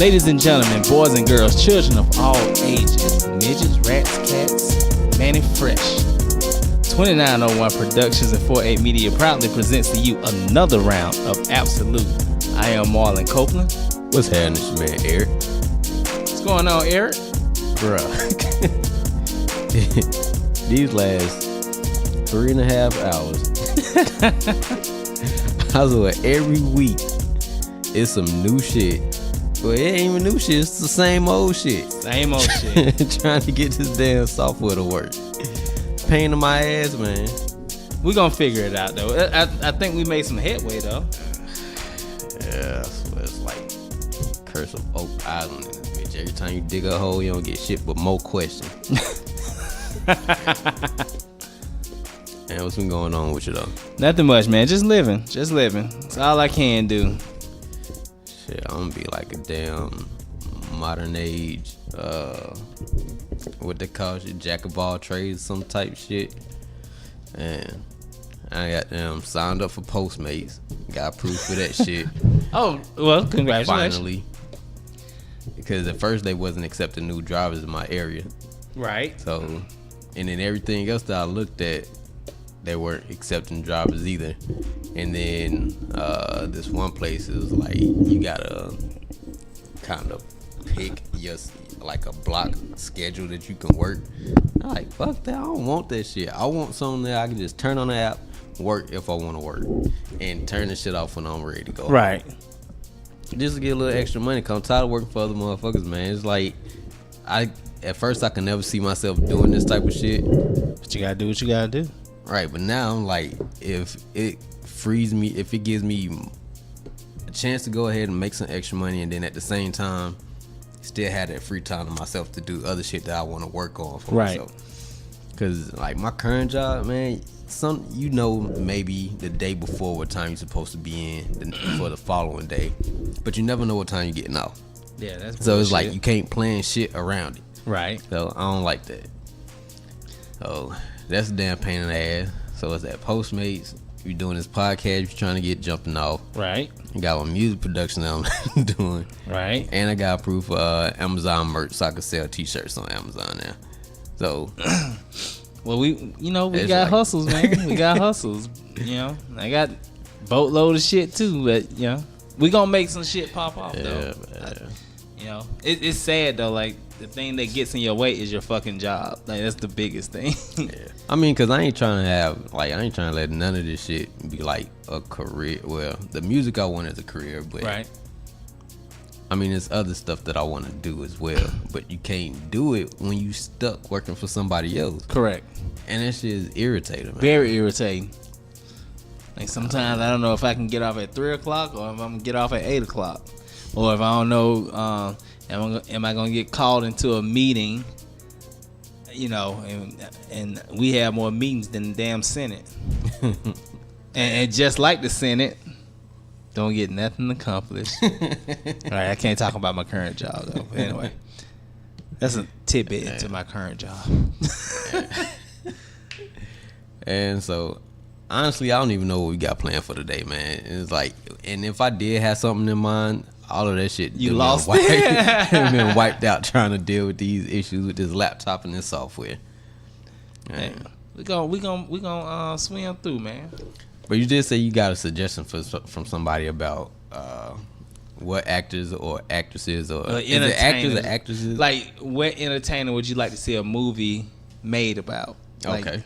Ladies and gentlemen, boys and girls, children of all ages, midgets, rats, cats, Manny Fresh. 2901 Productions and 48 Media proudly presents to you another round of Ab-So-Lute. I am Marlon Copeland. What's happening, man, Eric? What's going on, Eric? Bruh. These last 3.5 hours, I swear every week it's some new shit. Well, it ain't even new shit, it's the same old shit. Same old shit. Trying to get this damn software to work. Pain in my ass, man. We're gonna figure it out, though. I think we made some headway, though. Yeah, I swear it's like Curse of Oak Island in this bitch. Every time you dig a hole, you don't get shit but more questions. And what's been going on with you, though? Nothing much, man. Just living. That's all I can do. Shit, I'm gonna be like a damn modern age, what they call shit, jack of all trades, some type shit. And I got them signed up for Postmates. Got proof for that shit. Oh, well, congratulations. Finally. Because at first they wasn't accepting new drivers in my area. Right. So, and then everything else that I looked at, they weren't accepting drivers either. And then this one place is like you gotta kind of pick like a block schedule that you can work. I'm like, fuck that, I don't want that shit. I want something that I can just turn on the app, work if I want to work, and turn the shit off when I'm ready to go. Right. Just to get a little extra money. Cause I'm tired of working for other motherfuckers, man. It's like at first I could never see myself doing this type of shit. But you gotta do what you gotta do. Right, but now I'm like, if it frees me, if it gives me a chance to go ahead and make some extra money, and then at the same time still have that free time to myself to do other shit that I want to work on for myself. Because like my current job, man, maybe the day before what time you're supposed to be in for the following day, but you never know what time you're getting off. Yeah, that's so bullshit. It's like you can't plan shit around it. Right. So I don't like that. So that's a damn pain in the ass. So it's at Postmates. You doing this podcast, you're trying to get jumping off. Right. You got my music production that I'm doing. Right. And I got proof of Amazon merch, so I can sell t-shirts on Amazon now. So well, we got like hustles, man. We got hustles. I got boatload of shit too, but we gonna make some shit pop off though. It's sad though. Like the thing that gets in your way is your fucking job. Like that's the biggest thing. Yeah. I mean, cause I ain't trying to let none of this shit be like a career. Well, the music I want is a career, but right. I mean, there's other stuff that I want to do as well, but you can't do it when you stuck working for somebody else. Correct. And that shit is irritating, man. Very irritating. Like sometimes I don't know if I can get off at 3 o'clock or if I'm gonna get off at 8 o'clock, or if I don't know, am I gonna get called into a meeting? And we have more meetings than the damn Senate, and just like the Senate. Don't get nothing accomplished. All right, I can't talk about my current job though. But anyway, that's a tidbit into my current job. And so, honestly, I don't even know what we got planned for today, man. It's like, and if I did have something in mind, all of that shit you lost it. Been wiped out trying to deal with these issues with this laptop and this software. Hey, we gonna swim through, man. But you did say you got a suggestion from somebody about what actors or actresses or is it actors or actresses? Like, what entertainer would you like to see a movie made about? Okay.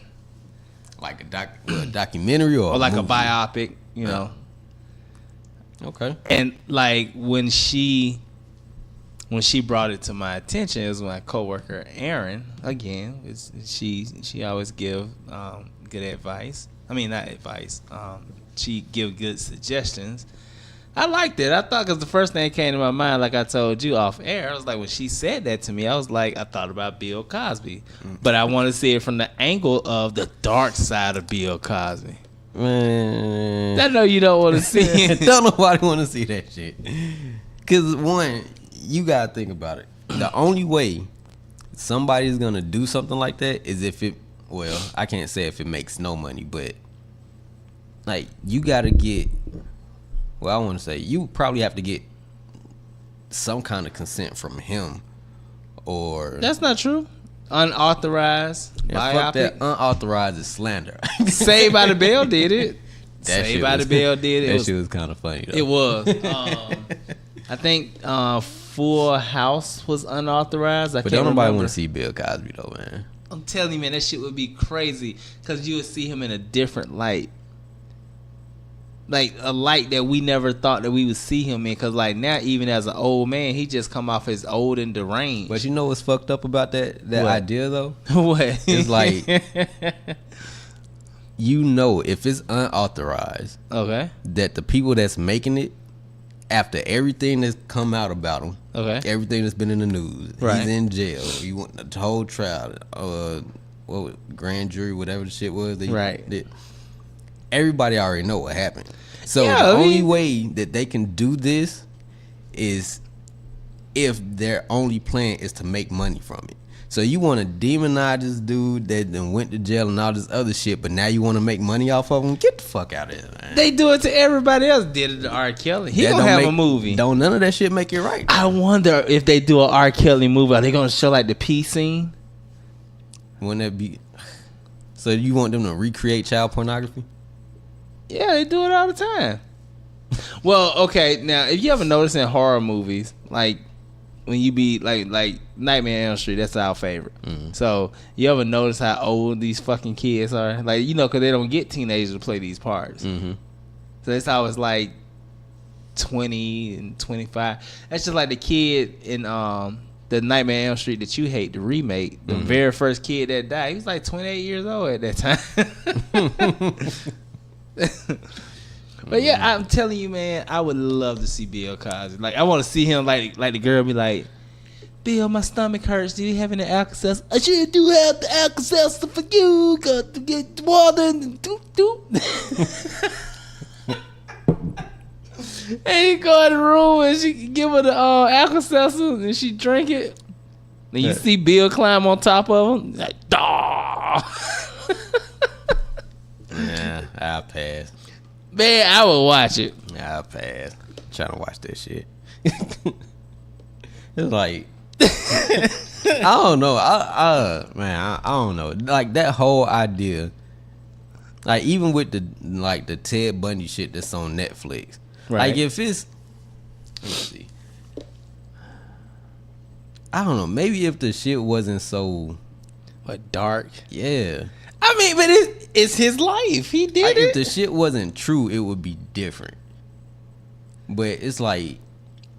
Like a documentary or like movie? A biopic, Okay. And like when she brought it to my attention, it was my coworker Erin. Again, she always give good advice. I mean, not advice. She give good suggestions. I liked it. I thought, because the first thing that came to my mind, like I told you off air, I was like, when she said that to me, I was like, I thought about Bill Cosby. But I want to see it from the angle of the dark side of Bill Cosby. Man. I know you don't want to see it. Don't nobody want to see that shit. Because, one, you got to think about it. The only way somebody's going to do something like that is if it, well, I can't say if it makes no money, but like you got to get, well, I want to say you probably have to get some kind of consent from him, or that's not true. Unauthorized fuck biopic. that. Unauthorized is slander. Saved by the Bell did it. Saved by the Bell did it. That shit was kind of funny though. It was. I think Full House was unauthorized. But don't nobody want to see Bill Cosby though, man. I'm telling you, man, that shit would be crazy because you would see him in a different light. Like a light that we never thought that we would see him in. Because like now, even as an old man, he just come off as old and deranged. But you know what's fucked up about that What? idea though? What? It's like, you know, if it's unauthorized, Okay. that the people that's making it, after everything that's come out about him, Okay. everything that's been in the news, Right. he's in jail. You want the whole trial, grand jury, whatever the shit was. That Right. did. Everybody already know what happened. So Yeah, the I only mean- way that they can do this is if their only plan is to make money from it. So you want to demonize this dude that then went to jail and all this other shit, but now you want to make money off of him? Get the fuck out of here, man. They do it to everybody else. Did it to R. Kelly. He That gonna don't have make- a movie. Don't none of that shit make it right. I wonder if they do an R. Kelly movie, are they gonna show like the pee scene? Wouldn't that be? So you want them to recreate child pornography? Yeah, they do it all the time. Well, okay, now if you ever notice in horror movies, like when you be like Nightmare on Elm Street, that's our favorite. Mhm. So you ever notice how old these fucking kids are? Like, you know, because they don't get teenagers to play these parts. Mm-hmm. So it's always like 20 and 25. That's just like the kid in the Nightmare on Elm Street that you hate, the remake. The very first kid that died, he was like 28 years old at that time. But yeah, I'm telling you, man, I would love to see Bill Cosby. Like, I want to see him like the girl be like, Bill, my stomach hurts. Do you have any Alka-Seltzer? I sure do have the Alka-Seltzer for you. Got to get water and doop doop. And he go in the room and she give her the Alka-Seltzer and she drink it. And you see Bill climb on top of him. Like, daw. Yeah, I'll pass. Man, I would watch it. I'll pass. Trying to watch that shit. It's like, I don't know. I don't know. Like that whole idea. Like even with the Ted Bundy shit that's on Netflix. Right. Like if it's, let me see. I don't know. Maybe if the shit wasn't so, What, dark? yeah. I mean, but it's his life. He did Like it. if the shit wasn't true, it would be different. But it's like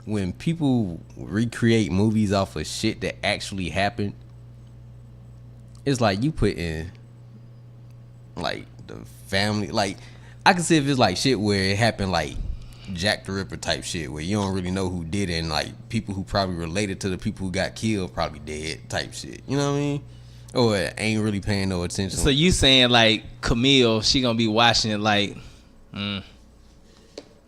when people recreate movies off of shit that actually happened, it's like you put in like the family. Like I can see if it's like shit where it happened, like Jack the Ripper type shit, where you don't really know who did it, and like people who probably related to the people who got killed probably dead type shit. You know what I mean? Or ain't really paying no attention. So you saying like Camille, she gonna be watching it like, I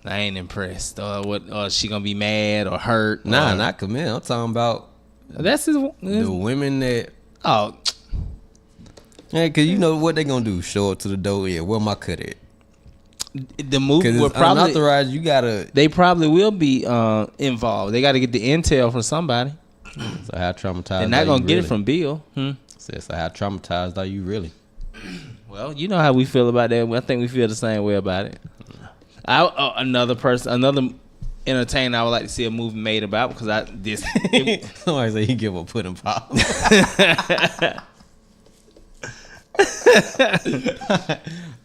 ain't impressed, or what? Or she gonna be mad or hurt? Nah, or, not Camille. I'm talking about that's his. the women that. Oh, Yeah, cause you know what they gonna do? Show up to the door. Yeah, where my cut at? the movie Cause will it's probably. unauthorized. You gotta. They probably will be involved. They got to get the intel from somebody. So how traumatized? They're not are gonna you get really? it from Bill. So how traumatized are you really? Well, you know how we feel about that. I think we feel the same way about it. Another entertainer I would like to see a movie made about, because Somebody say he give a pudding pop.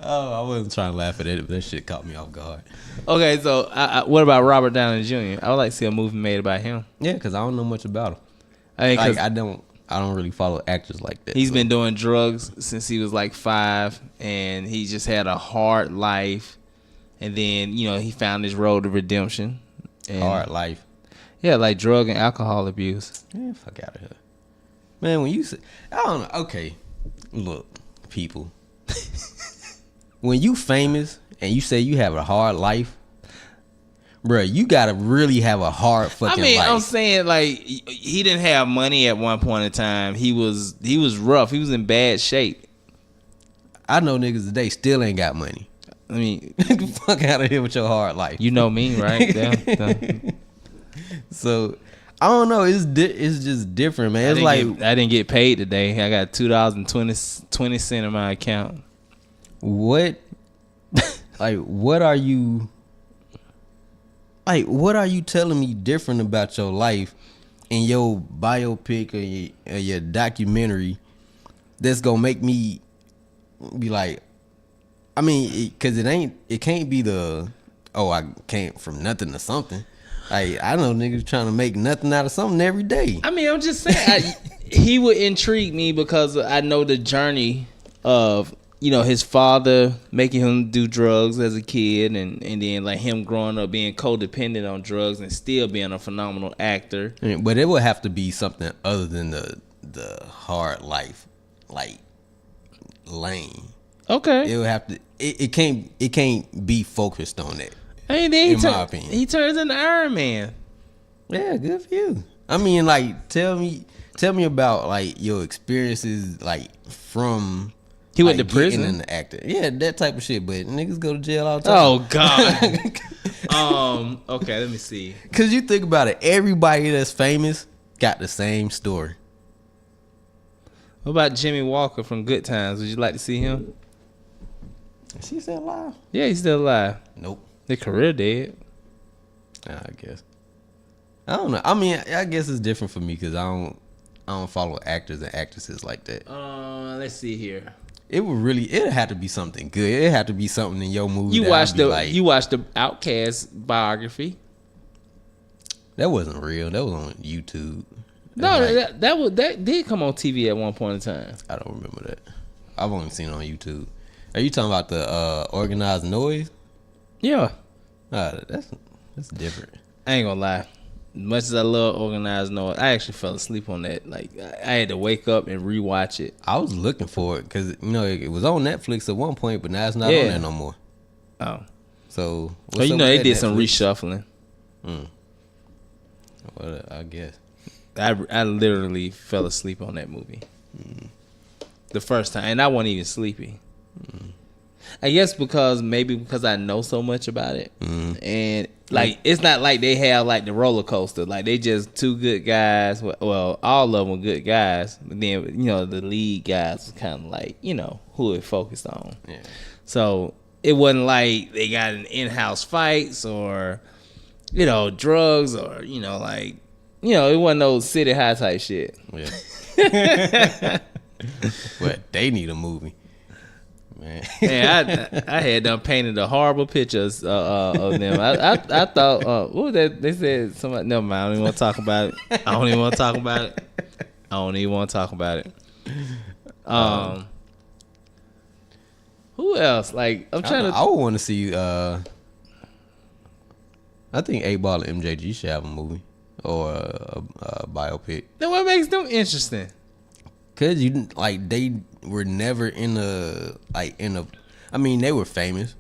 Oh, I wasn't trying to laugh at it, but that shit caught me off guard. Okay, so what about Robert Downey Jr.? I would like to see a movie made about him. Yeah, because I don't know much about him. I mean, 'cause Like I don't really follow actors like that. he's so. been doing drugs since he was like 5, and he just had a hard life. And then, you know, he found his road to redemption. And hard life. yeah, like drug and alcohol abuse. Yeah, fuck out of here. Man, when you say, I don't know. Okay, look, people. When you famous and you say you have a hard life, bruh, you gotta really have a hard fucking life. I'm saying, like, he didn't have money at one point in time. He was rough. He was in bad shape. I know niggas today still ain't got money. I mean, Fuck out of here with your hard life. you know me, right? Yeah. So I don't know. It's just different, man. It's I didn't get paid today. I got $2.20 in my account. What? Like, what are you? Like, what are you telling me different about your life in your biopic or your documentary that's gonna make me be like? I mean, because it can't be I came from nothing to something. Like, I know niggas trying to make nothing out of something every day. I mean, I'm just saying, he would intrigue me because I know the journey of, his father making him do drugs as a kid, and then like him growing up being codependent on drugs and still being a phenomenal actor. But it would have to be something other than the hard life, like lane. Okay. It would have to. It can't be focused on that. I mean, in my opinion, he turns into Iron Man. Yeah, good for you. I mean, like, tell me about like your experiences, like from he went to prison and the actor. Yeah, that type of shit. But niggas go to jail all the time. Oh God. Okay, let me see. Cause you think about it, everybody that's famous got the same story. What about Jimmy Walker from Good Times? Would you like to see him? Is he still alive? Yeah, he's still alive. Nope. Their career dead. I guess. I don't know. I mean, I guess it's different for me because I don't follow actors and actresses like that. Let's see here. It had to be something good. It had to be something in your movie. You watched the Outkast biography. That wasn't real. That was on YouTube. That did come on TV at one point in time. I don't remember that. I've only seen it on YouTube. Are you talking about the Organized Noise? Yeah. That's different. I ain't gonna lie. Much as I love Organized Noise, I actually fell asleep on that. Like, I had to wake up and rewatch it. I was looking for it because it was on Netflix at one point, but now it's not on there no more. Oh. So they did some reshuffling. Well, I guess. I literally fell asleep on that movie. The first time, and I wasn't even sleepy. I guess because I know so much about it, and like it's not like they have like the roller coaster. Like they just two good guys. Well, all of them were good guys, but then the lead guys was kind of like who it focused on. Yeah. So it wasn't like they got in in-house fights or drugs or it wasn't no city high type shit. Yeah. But they need a movie. Man, I had them painted a horrible pictures of them. I thought, what was that? They said somebody. Never mind. I don't even want to talk about it. I don't even want to talk about it. Who else? Like I'm trying to. I would want to see. I think 8Ball and MJG should have a movie or a biopic. Then what makes them interesting? Cause they were never in a. I mean, they were famous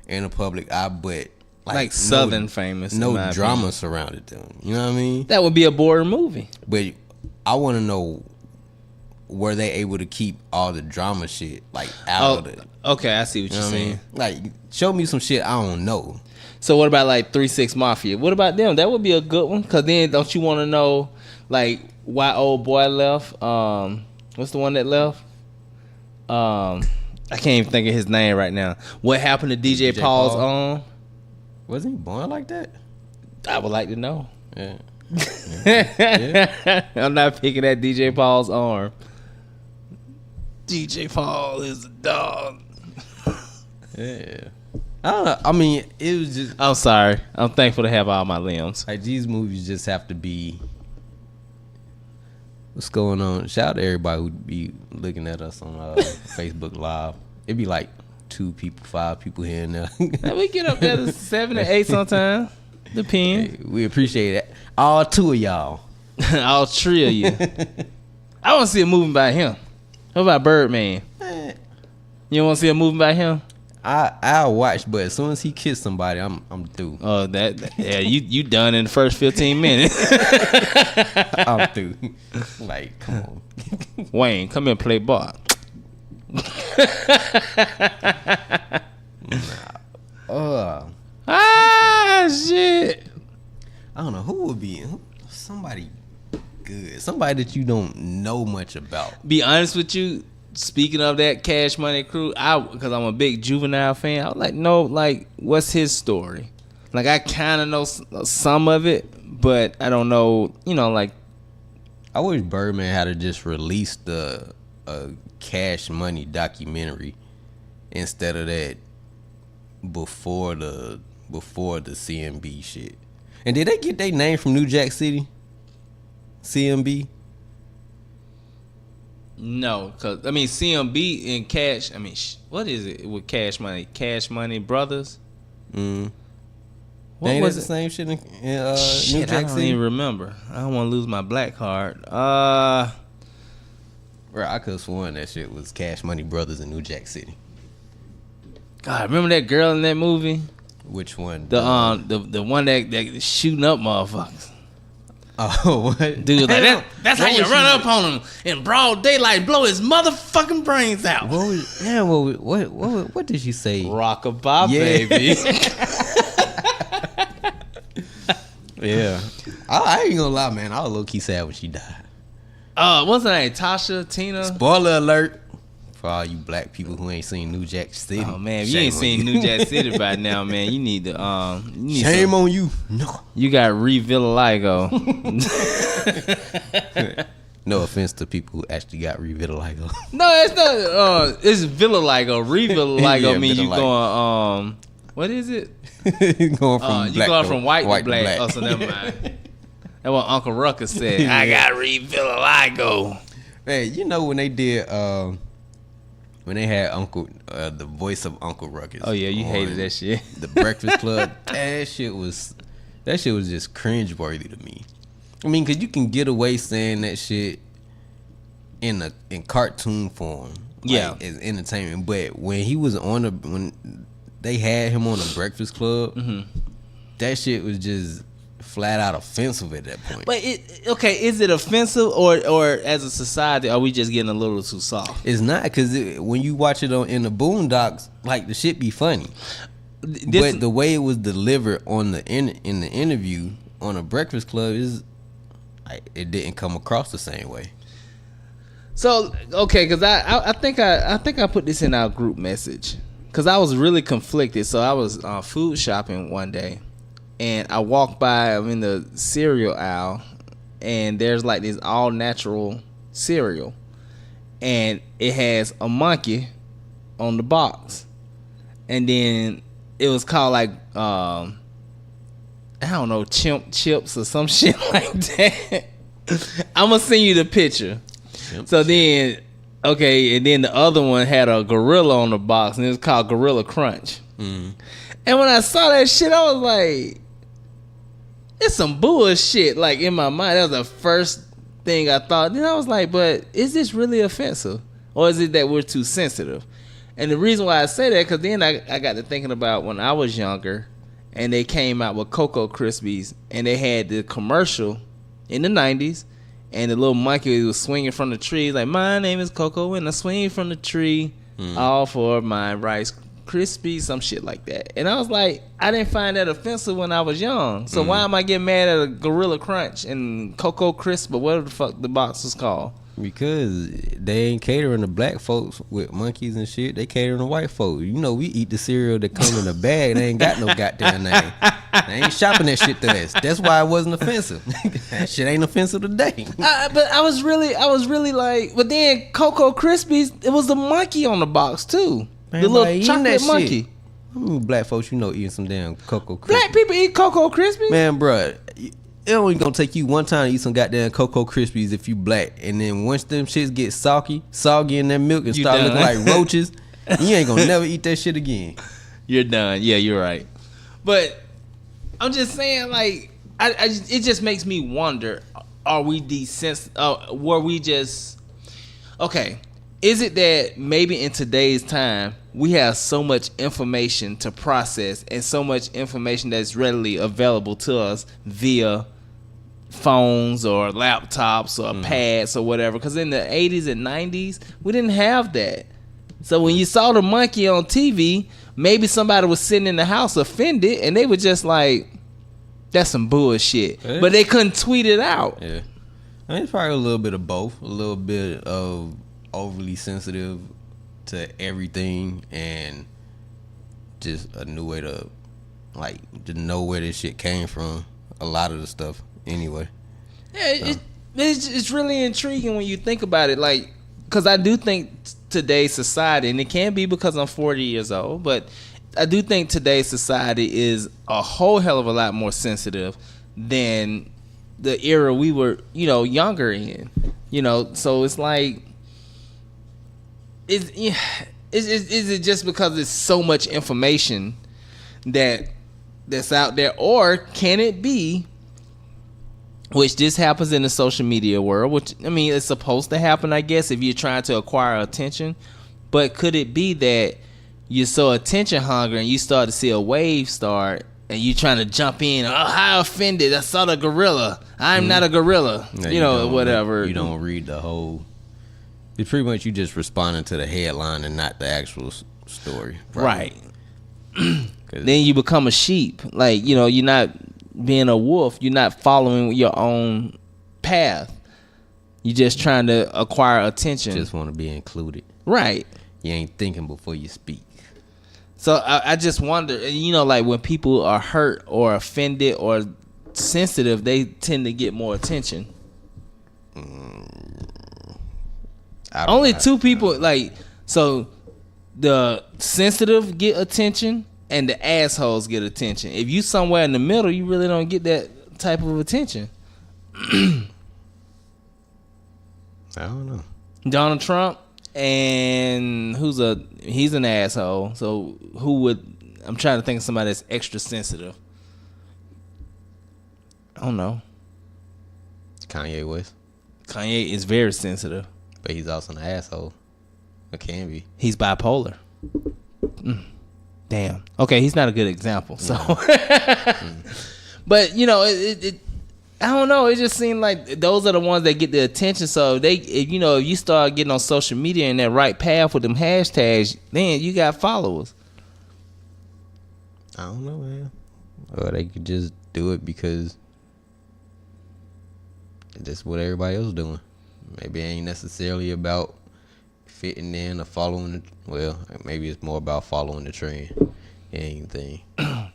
in the public eye, but like Southern famous. No drama surrounded them. You know what I mean? That would be a boring movie. But I want to know, were they able to keep all the drama shit out of it? Okay, I see what you're saying. Like, show me some shit I don't know. So what about like 3 6 Mafia? What about them? That would be a good one. Cause then don't you want to know like why old boy left? What's the one that left? I can't even think of his name right now. What happened to DJ Paul's arm? Wasn't he born like that? I would like to know. Yeah. I'm not picking at DJ Paul's arm. DJ Paul is a dog. Yeah. I don't know. I mean, it was just. I'm sorry. I'm thankful to have all my limbs. Like, these movies just have to be. What's going on? Shout out to everybody who be looking at us on Facebook Live. It'd be like 2 people, 5 people here and there. We get up there to 7 or 8 sometimes. Depends. Hey, we appreciate it. All 2 of y'all. All 3 of you. I want to see a movie by him. What about Birdman? You want to see a movie by him? I'll watch, but as soon as he kissed somebody, I'm through. Oh, you done in the first 15 minutes. I'm through. Like, come on. Wayne, come here and play ball. Nah. Shit. I don't know who would be somebody good, somebody that you don't know much about. Be honest with you. Speaking of that Cash Money crew, because I'm a big Juvenile fan, I was like, no, like, what's his story? Like, I kind of know some of it, but I don't know, like. I wish Birdman had to just released a Cash Money documentary instead of that before the CMB shit. And did they get their name from New Jack City? CMB? No, because, CMB and Cash, what is it with Cash Money? Cash Money Brothers? Mm. What Ain't was that the same shit in New Jack City? I don't even remember. I don't want to lose my black card. Bro, I could have sworn that shit was Cash Money Brothers in New Jack City. God, remember that girl in that movie? Which one? The one that shooting up motherfuckers. Oh, what? Dude, like that's how you run up on him in broad daylight and blow his motherfucking brains out. What did you say? Rockabye, baby. Yeah. I ain't gonna lie, man. I was low-key sad when she died. What's her name? Tasha, Tina? Spoiler alert. For all you black people who ain't seen New Jack City. Oh, man. If you ain't seen New Jack City by now, man, you need to... Shame on you. No. You got Revitiligo. No offense to people who actually got Revitiligo. No, it's not. It's Vitiligo. Revitiligo means you going... what is it? You're going from white to black. Oh, so never mind. That's what Uncle Ruckus said. I got Revitiligo. Man, you know when they did... when they had the voice of Uncle Ruckus. Oh yeah, you hated that shit. The Breakfast Club. that shit was just cringeworthy to me. I mean, cause you can get away saying that shit in cartoon form, like, as entertainment. But when he was when they had him on the Breakfast Club, that shit was just flat out offensive at that point. But is it offensive or as a society are we just getting a little too soft? It's not, because when you watch it in the Boondocks, like, the shit be funny. But the way it was delivered in the interview on a Breakfast Club it didn't come across the same way. So okay, because I think I put this in our group message because I was really conflicted. So I was food shopping one day. And I walked by, I'm in the cereal aisle, and there's like this all natural cereal. And it has a monkey on the box. And then it was called like, I don't know, chimp chips or some shit like that. I'm going to send you the picture. So then, okay, and then the other one had a gorilla on the box, and it was called Gorilla Crunch. And when I saw that shit, I was like... It's some bullshit, like, in my mind. That was the first thing I thought. Then I was like, but is this really offensive? Or is it that we're too sensitive? And the reason why I say that, because then I got to thinking about when I was younger, and they came out with Cocoa Krispies, and they had the commercial in the 90s, and the little monkey was swinging from the tree, like, my name is Coco, and I swing from the tree, all for my Rice Krispies, some shit like that. And I was like, I didn't find that offensive when I was young. So why am I getting mad at a Gorilla Crunch and Cocoa Crisp or whatever the fuck the box was called? Because they ain't catering to black folks with monkeys and shit. They catering to white folks. You know, we eat the cereal that come in a bag. They ain't got no goddamn name. They ain't shopping that shit to us. That's why it wasn't offensive. That shit ain't offensive today. But I was really like, but then Cocoa Krispies, it was the monkey on the box too. Man, the little chocolate monkey. How many black folks eating some damn Cocoa Krispies? Black people eat Cocoa Krispies? Man, bruh, it only gonna take you one time to eat some goddamn Cocoa Krispies if you black. And then once them shits get soggy in that milk and start looking like roaches, you ain't gonna never eat that shit again. You're done. Yeah, you're right. But I'm just saying, like, it just makes me wonder, are we desensitized? Were we just... Okay, is it that maybe in today's time, we have so much information to process and so much information that's readily available to us via phones or laptops or pads or whatever? Because in the 80s and 90s, we didn't have that. So when you saw the monkey on TV, maybe somebody was sitting in the house offended and they were just like, That's some bullshit. Yeah. But they couldn't tweet it out. Yeah. I mean, it's probably a little bit of both. A little bit of overly sensitive to everything and just a new way to, like, to know where this shit came from. A lot of the stuff, anyway. Yeah, it's really intriguing when you think about it. Like, because I do think today's society, and it can be because I'm 40 years old, but I do think today's society is a whole hell of a lot more sensitive than the era we were, younger in. So it's like, is it just because there's so much information that's out there, or can it be, which this happens in the social media world, which, I mean, it's supposed to happen, I guess, if you're trying to acquire attention, but could it be that you're so attention hungry and you start to see a wave start and you trying to jump in? Oh, how offended! I saw the gorilla. I'm not a gorilla. Whatever. You don't read the whole. It's pretty much you just responding to the headline and not the actual story. Right. Then you become a sheep. Like, you're not being a wolf. You're not following your own path. You're just trying to acquire attention. Just want to be included. Right. You ain't thinking before you speak. So I just wonder, like when people are hurt or offended or sensitive, they tend to get more attention. Only two people, like, so the sensitive get attention and the assholes get attention. If you somewhere in the middle, you really don't get that type of attention. I don't know. Donald Trump, and he's an asshole. So I'm trying to think of somebody that's extra sensitive. I don't know. Kanye West. Kanye is very sensitive. But he's also an asshole. Or can be. He's bipolar. Damn. Okay, he's not a good example. So, but I don't know. It just seemed like those are the ones that get the attention. So if you start getting on social media in that right path with them hashtags, then you got followers. I don't know, man. Or they could just do it because that's what everybody else is doing. Maybe it ain't necessarily about fitting in or following maybe it's more about following the trend. Anything. I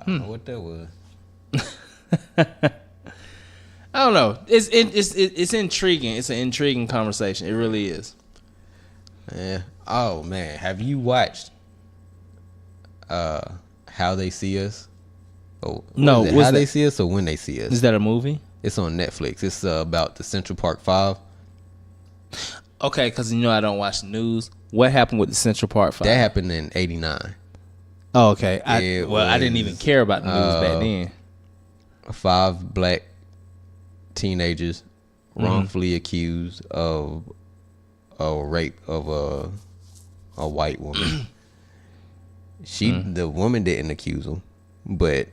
don't know what that was. I don't know. It's intriguing. It's an intriguing conversation. It really is. Yeah. Oh man, have you watched How They See Us? Oh no. How They See Us or When They See Us? Is that a movie? It's on Netflix. It's about the Central Park 5. Okay, because I don't watch the news. What happened with the Central Park 5? That happened in '89. Oh, okay. I didn't even care about the news back then. 5 black teenagers wrongfully accused of a rape of a white woman. The woman didn't accuse them, but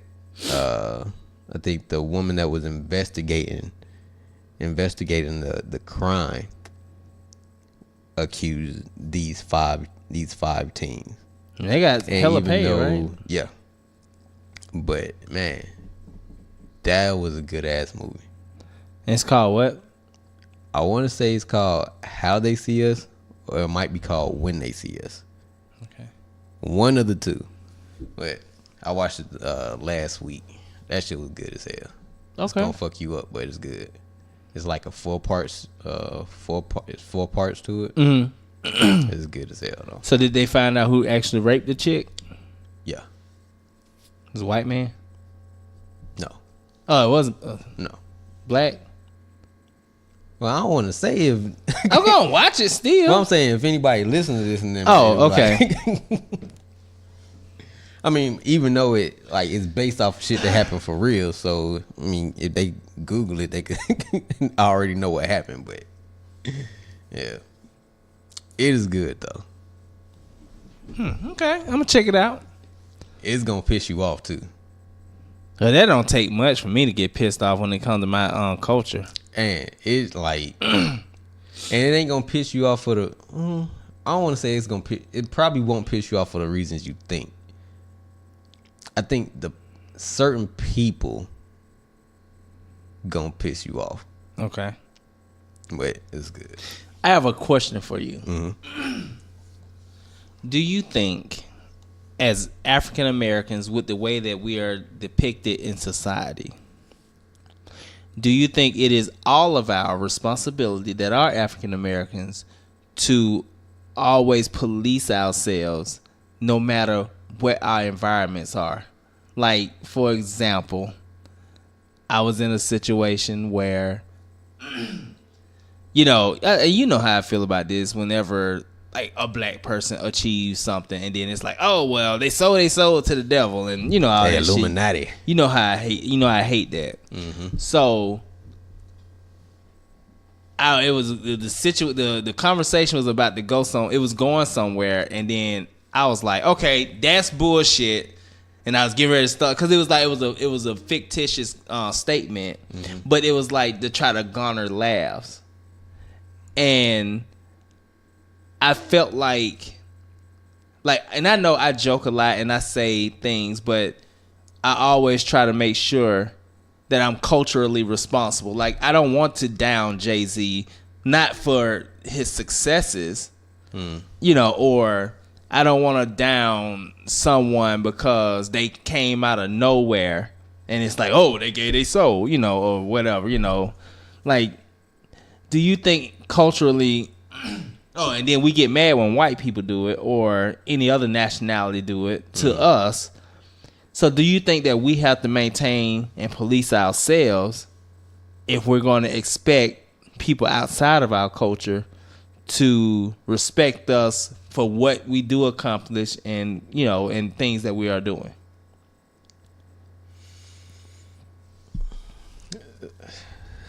I think the woman that was investigating the crime accused these five teens. They got hella pay, right? Yeah. But man, that was a good ass movie. And it's called what? I want to say it's called How They See Us, or it might be called When They See Us. Okay. One of the two. But I watched it last week. That shit was good as hell. Okay. It's gonna fuck you up, but it's good. It's like a 4 parts. It's 4 parts to it. Mm-hmm. It's good as hell though. So did they find out who actually raped the chick? Yeah. It was a white man? No. Oh, it wasn't. No. Black? Well, I don't want to say if I'm gonna watch it still. Well, I'm saying if anybody listens to this and then okay. I mean, even though it's based off of shit that happened for real, so I mean, if they Google it, they could already know what happened. But yeah, it is good though. Okay, I'm gonna check it out. It's gonna piss you off too. Well, that don't take much for me to get pissed off when it comes to my culture. And it's like, and it ain't gonna piss you off for the. I don't want to say it's gonna. It probably won't piss you off for the reasons you think. I think the certain people gonna piss you off. Okay. But it's good. I have a question for you. Mm-hmm. Do you think, as African Americans, with the way that we are depicted in society, do you think it is all of our responsibility that are African Americans to always police ourselves no matter what our environments are? Like, for example, I was in a situation where, you know how I feel about this whenever like a black person achieves something and then it's like, oh well, they sold to the devil, and you know all that Illuminati. shit. You know how I hate that. Mm-hmm. So the conversation was about to go it was going somewhere, and then I was like, okay, that's bullshit, and I was getting ready to start because it was a fictitious statement, mm-hmm. but it was like to try to garner laughs, and I felt like, and I know I joke a lot and I say things, but I always try to make sure that I'm culturally responsible. Like, I don't want to down Jay-Z, not for his successes, or I don't want to down someone because they came out of nowhere and it's like, oh, they gave their soul, or whatever, Like, do you think culturally... Oh, and then we get mad when white people do it or any other nationality do it to us. So do you think that we have to maintain and police ourselves if we're going to expect people outside of our culture to respect us for what we do accomplish and, and things that we are doing?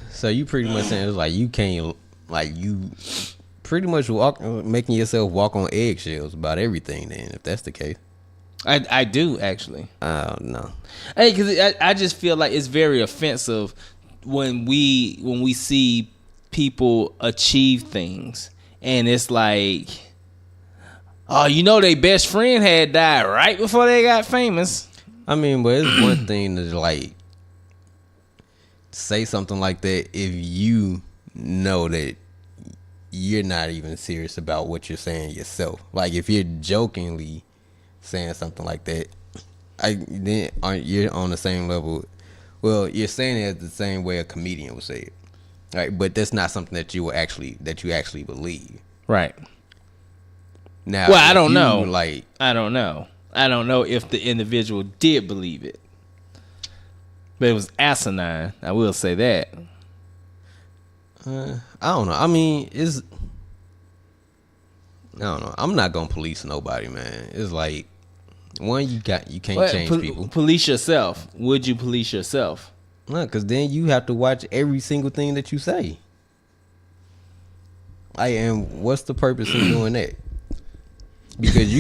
So you pretty much saying it's like you can't, like you... pretty much making yourself walk on eggshells about everything. Then, if that's the case, I do actually. No. Hey, because I just feel like it's very offensive when we see people achieve things, and it's like, oh, their best friend had died right before they got famous. I mean, but it's one thing to like say something like that if you know that you're not even serious about what you're saying yourself. Like, if you're jokingly saying something like that, then you're on the same level. Well, you're saying it the same way a comedian would say it, right? But that's not something that you actually believe, right? Now, well, I don't know. Like, I don't know. I don't know if the individual did believe it, but it was asinine. I will say that. I don't know. I mean, I don't know. I'm not gonna police nobody, man. It's like, one, you can't change people. Police yourself. Would you police yourself? No, because then you have to watch every single thing that you say. And what's the purpose in doing that? Because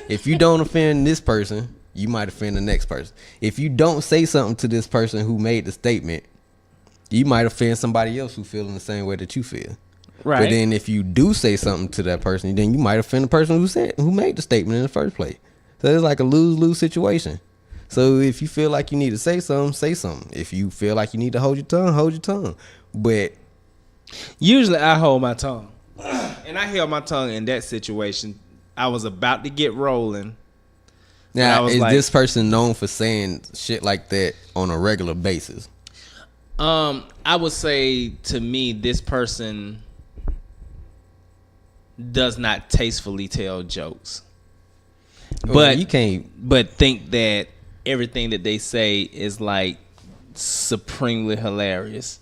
if you don't offend this person, you might offend the next person. If you don't say something to this person who made the statement, you might offend somebody else who feeling the same way that you feel. Right. But then if you do say something to that person, then you might offend the person who made the statement in the first place. So it's like a lose-lose situation. So if you feel like you need to say something, say something. If you feel like you need to hold your tongue. But usually I hold my tongue. And I held my tongue in that situation. I was about to get rolling. Now, is this person known for saying shit like that on a regular basis? I would say, to me, this person does not tastefully tell jokes. But you can't. But think that everything that they say is like supremely hilarious.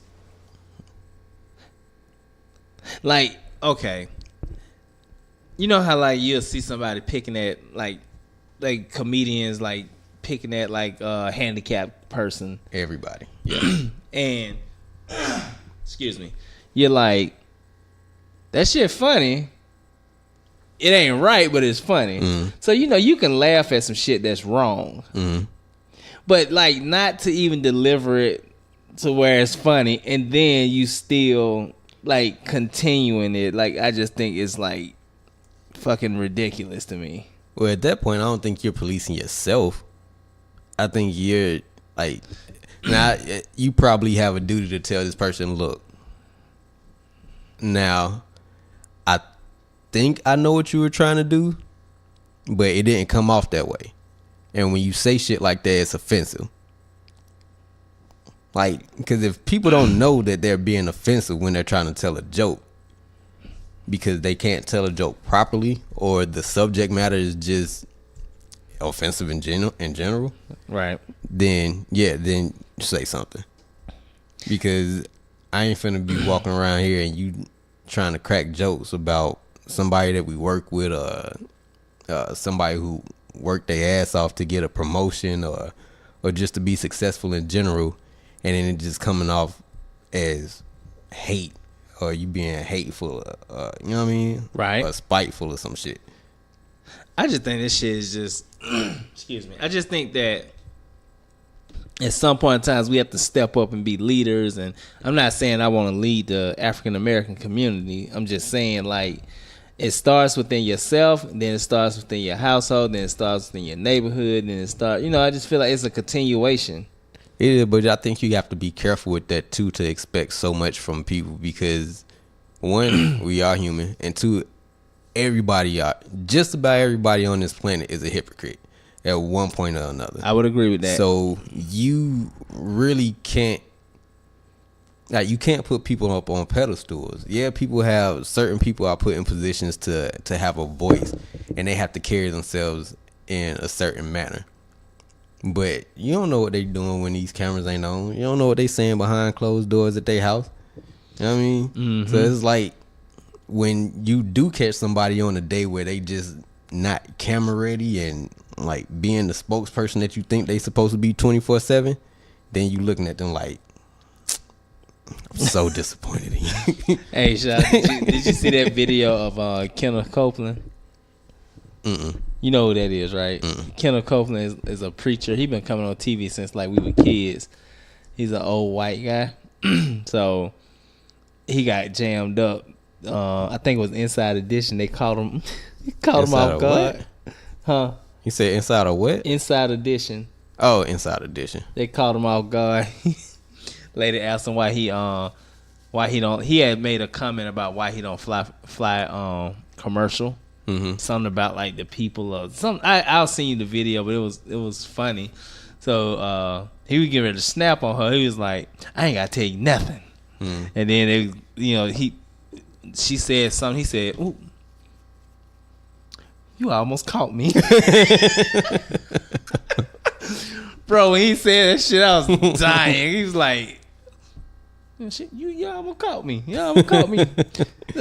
Like, okay, you know how like you'll see somebody picking at like comedians like picking at like a handicapped person. Everybody, yeah. And excuse me, you're like, that shit funny. It ain't right, but it's funny. Mm-hmm. So you can laugh at some shit that's wrong, but like not to even deliver it to where it's funny, and then you still like continuing it. Like, I just think it's like fucking ridiculous to me. Well, at that point, I don't think you're policing yourself. I think you're like, now you probably have a duty to tell this person, look, now I think I know what you were trying to do, but it didn't come off that way. And when you say shit like that, it's offensive. Like, because if people don't know that they're being offensive when they're trying to tell a joke, because they can't tell a joke properly, or the subject matter is just offensive in general, right? Then say something. Because I ain't finna be walking around here and you trying to crack jokes about somebody that we work with, somebody who worked their ass off to get a promotion, or just to be successful in general, and then it just coming off as hate, or you being hateful, you know what I mean? Right. Or spiteful or some shit. I just think this shit is just, excuse me. I just think that at some point in times we have to step up and be leaders. And I'm not saying I want to lead the African American community. I'm just saying, like, it starts within yourself, then it starts within your household, then it starts within your neighborhood, then it starts, I just feel like it's a continuation. Yeah, but I think you have to be careful with that too, to expect so much from people, because one, we are human, and two, just about everybody on this planet is a hypocrite at one point or another. I would agree with that. So you really can't, like, you can't put people up on pedestals. Yeah, certain people are put in positions to have a voice, and they have to carry themselves in a certain manner. But you don't know what they doing when these cameras ain't on. You don't know what they saying behind closed doors at their house. You know what I mean? Mm-hmm. So it's like, when you do catch somebody on a day where they just not camera ready and like being the spokesperson that you think they supposed to be 24/7, then you looking at them like, I'm so disappointed in you. Hey, Sean, did you see that video of Kenneth Copeland? Mm-mm. You know who that is, right? Mm-mm. Kenneth Copeland is a preacher. He been coming on TV since like we were kids. He's an old white guy. So he got jammed up. I think it was Inside Edition. They called him off guard. Huh? You said Inside of what? Inside Edition. Oh, Inside Edition. They called him off guard. Lady asked him why he don't. He had made a comment about why he don't fly commercial. Mm-hmm. Something about like the people of some. I'll send you the video, but it was funny. So he was getting ready to snap on her. He was like, I ain't gotta tell you nothing. Mm. And then she said something. He said, ooh, you almost caught me. Bro, when he said that shit, I was dying. He was like, you almost caught me. You almost caught me.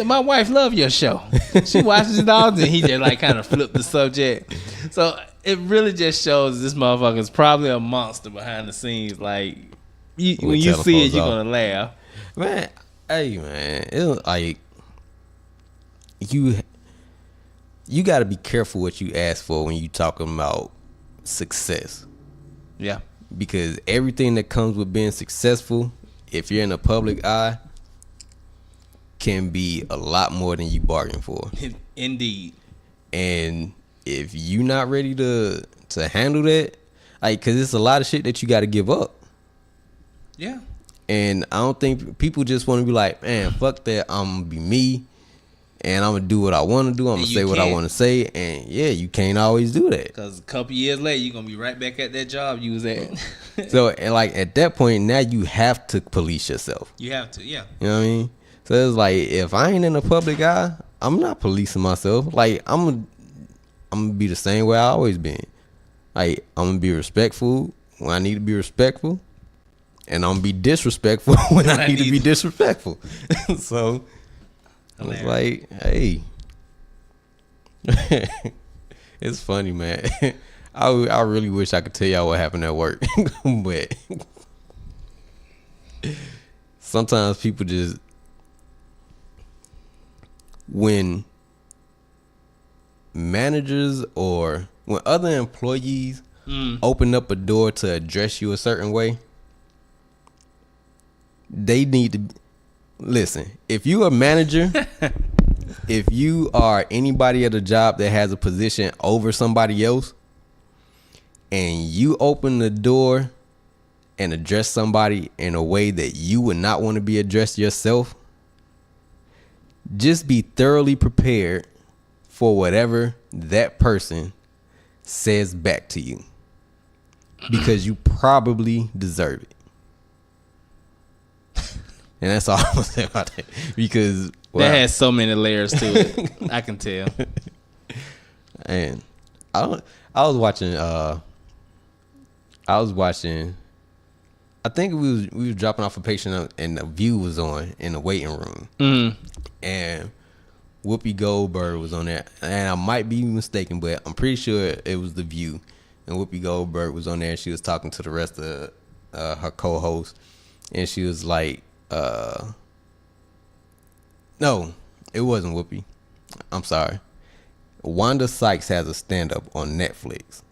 My wife love your show. She watches it all, and he just like kind of flipped the subject. So it really just shows this motherfucker's probably a monster behind the scenes. Like, when you see it, you're going to laugh. Man, hey, man. It's like, you got to be careful what you ask for when you talking about success. Yeah. Because everything that comes with being successful, if you're in the public eye, can be a lot more than you bargained for. Indeed. And if you're not ready to handle that, like, because it's a lot of shit that you got to give up. Yeah. And I don't think people just want to be like, man, fuck that, I'm going to be me. And I'm going to do what I want to do. I'm going to say what I want to say. And, yeah, you can't always do that. Because a couple years later, you're going to be right back at that job you was at. So, and like, at that point, now you have to police yourself. You have to, yeah. You know what I mean? So, it's like, if I ain't in the public eye, I'm not policing myself. Like, I'm going to be the same way I always been. Like, I'm going to be respectful when I need to be respectful. And I'm going to be disrespectful when I need to be disrespectful. So... I was like, hey, it's funny, man. I really wish I could tell y'all what happened at work, but sometimes people just, when managers or when other employees open up a door to address you a certain way, they need to... Listen, if you a manager, if you are anybody at a job that has a position over somebody else, and you open the door and address somebody in a way that you would not want to be addressed yourself, just be thoroughly prepared for whatever that person says back to you, because you probably deserve it. And that's all I'm gonna say about that, because that has so many layers to it. I can tell. And I was watching. I think we was dropping off a patient, and the View was on in the waiting room, and Whoopi Goldberg was on there, and I might be mistaken, but I'm pretty sure it was the View, and Whoopi Goldberg was on there, and she was talking to the rest of her co-hosts, and she was like, no, it wasn't Whoopi. I'm sorry. Wanda Sykes has a stand-up on Netflix,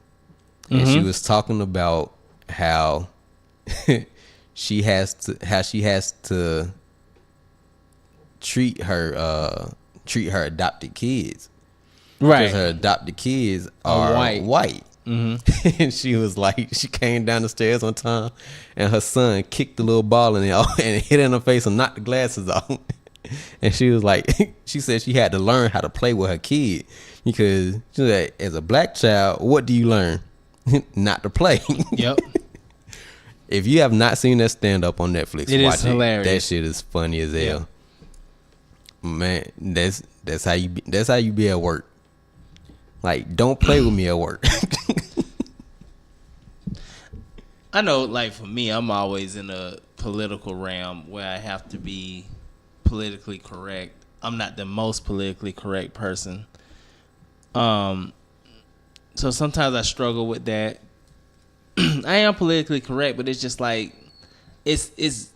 and she was talking about how she has to treat her adopted kids, Right. because her adopted kids are white. And she was like, she came down the stairs one time, and her son kicked the little ball in there and hit her in the face and knocked the glasses off. And she was like, she said she had to learn how to play with her kid, because she said, as a black child, what do you learn? Not to play. Yep. If you have not seen that stand up on Netflix, It watch is hilarious. That shit is funny as hell. Man, that's how you be at work. Like, don't play with me at work. I know, like, for me, I'm always in a political realm where I have to be politically correct. I'm not the most politically correct person. So sometimes I struggle with that. I am politically correct, but it's just like, it's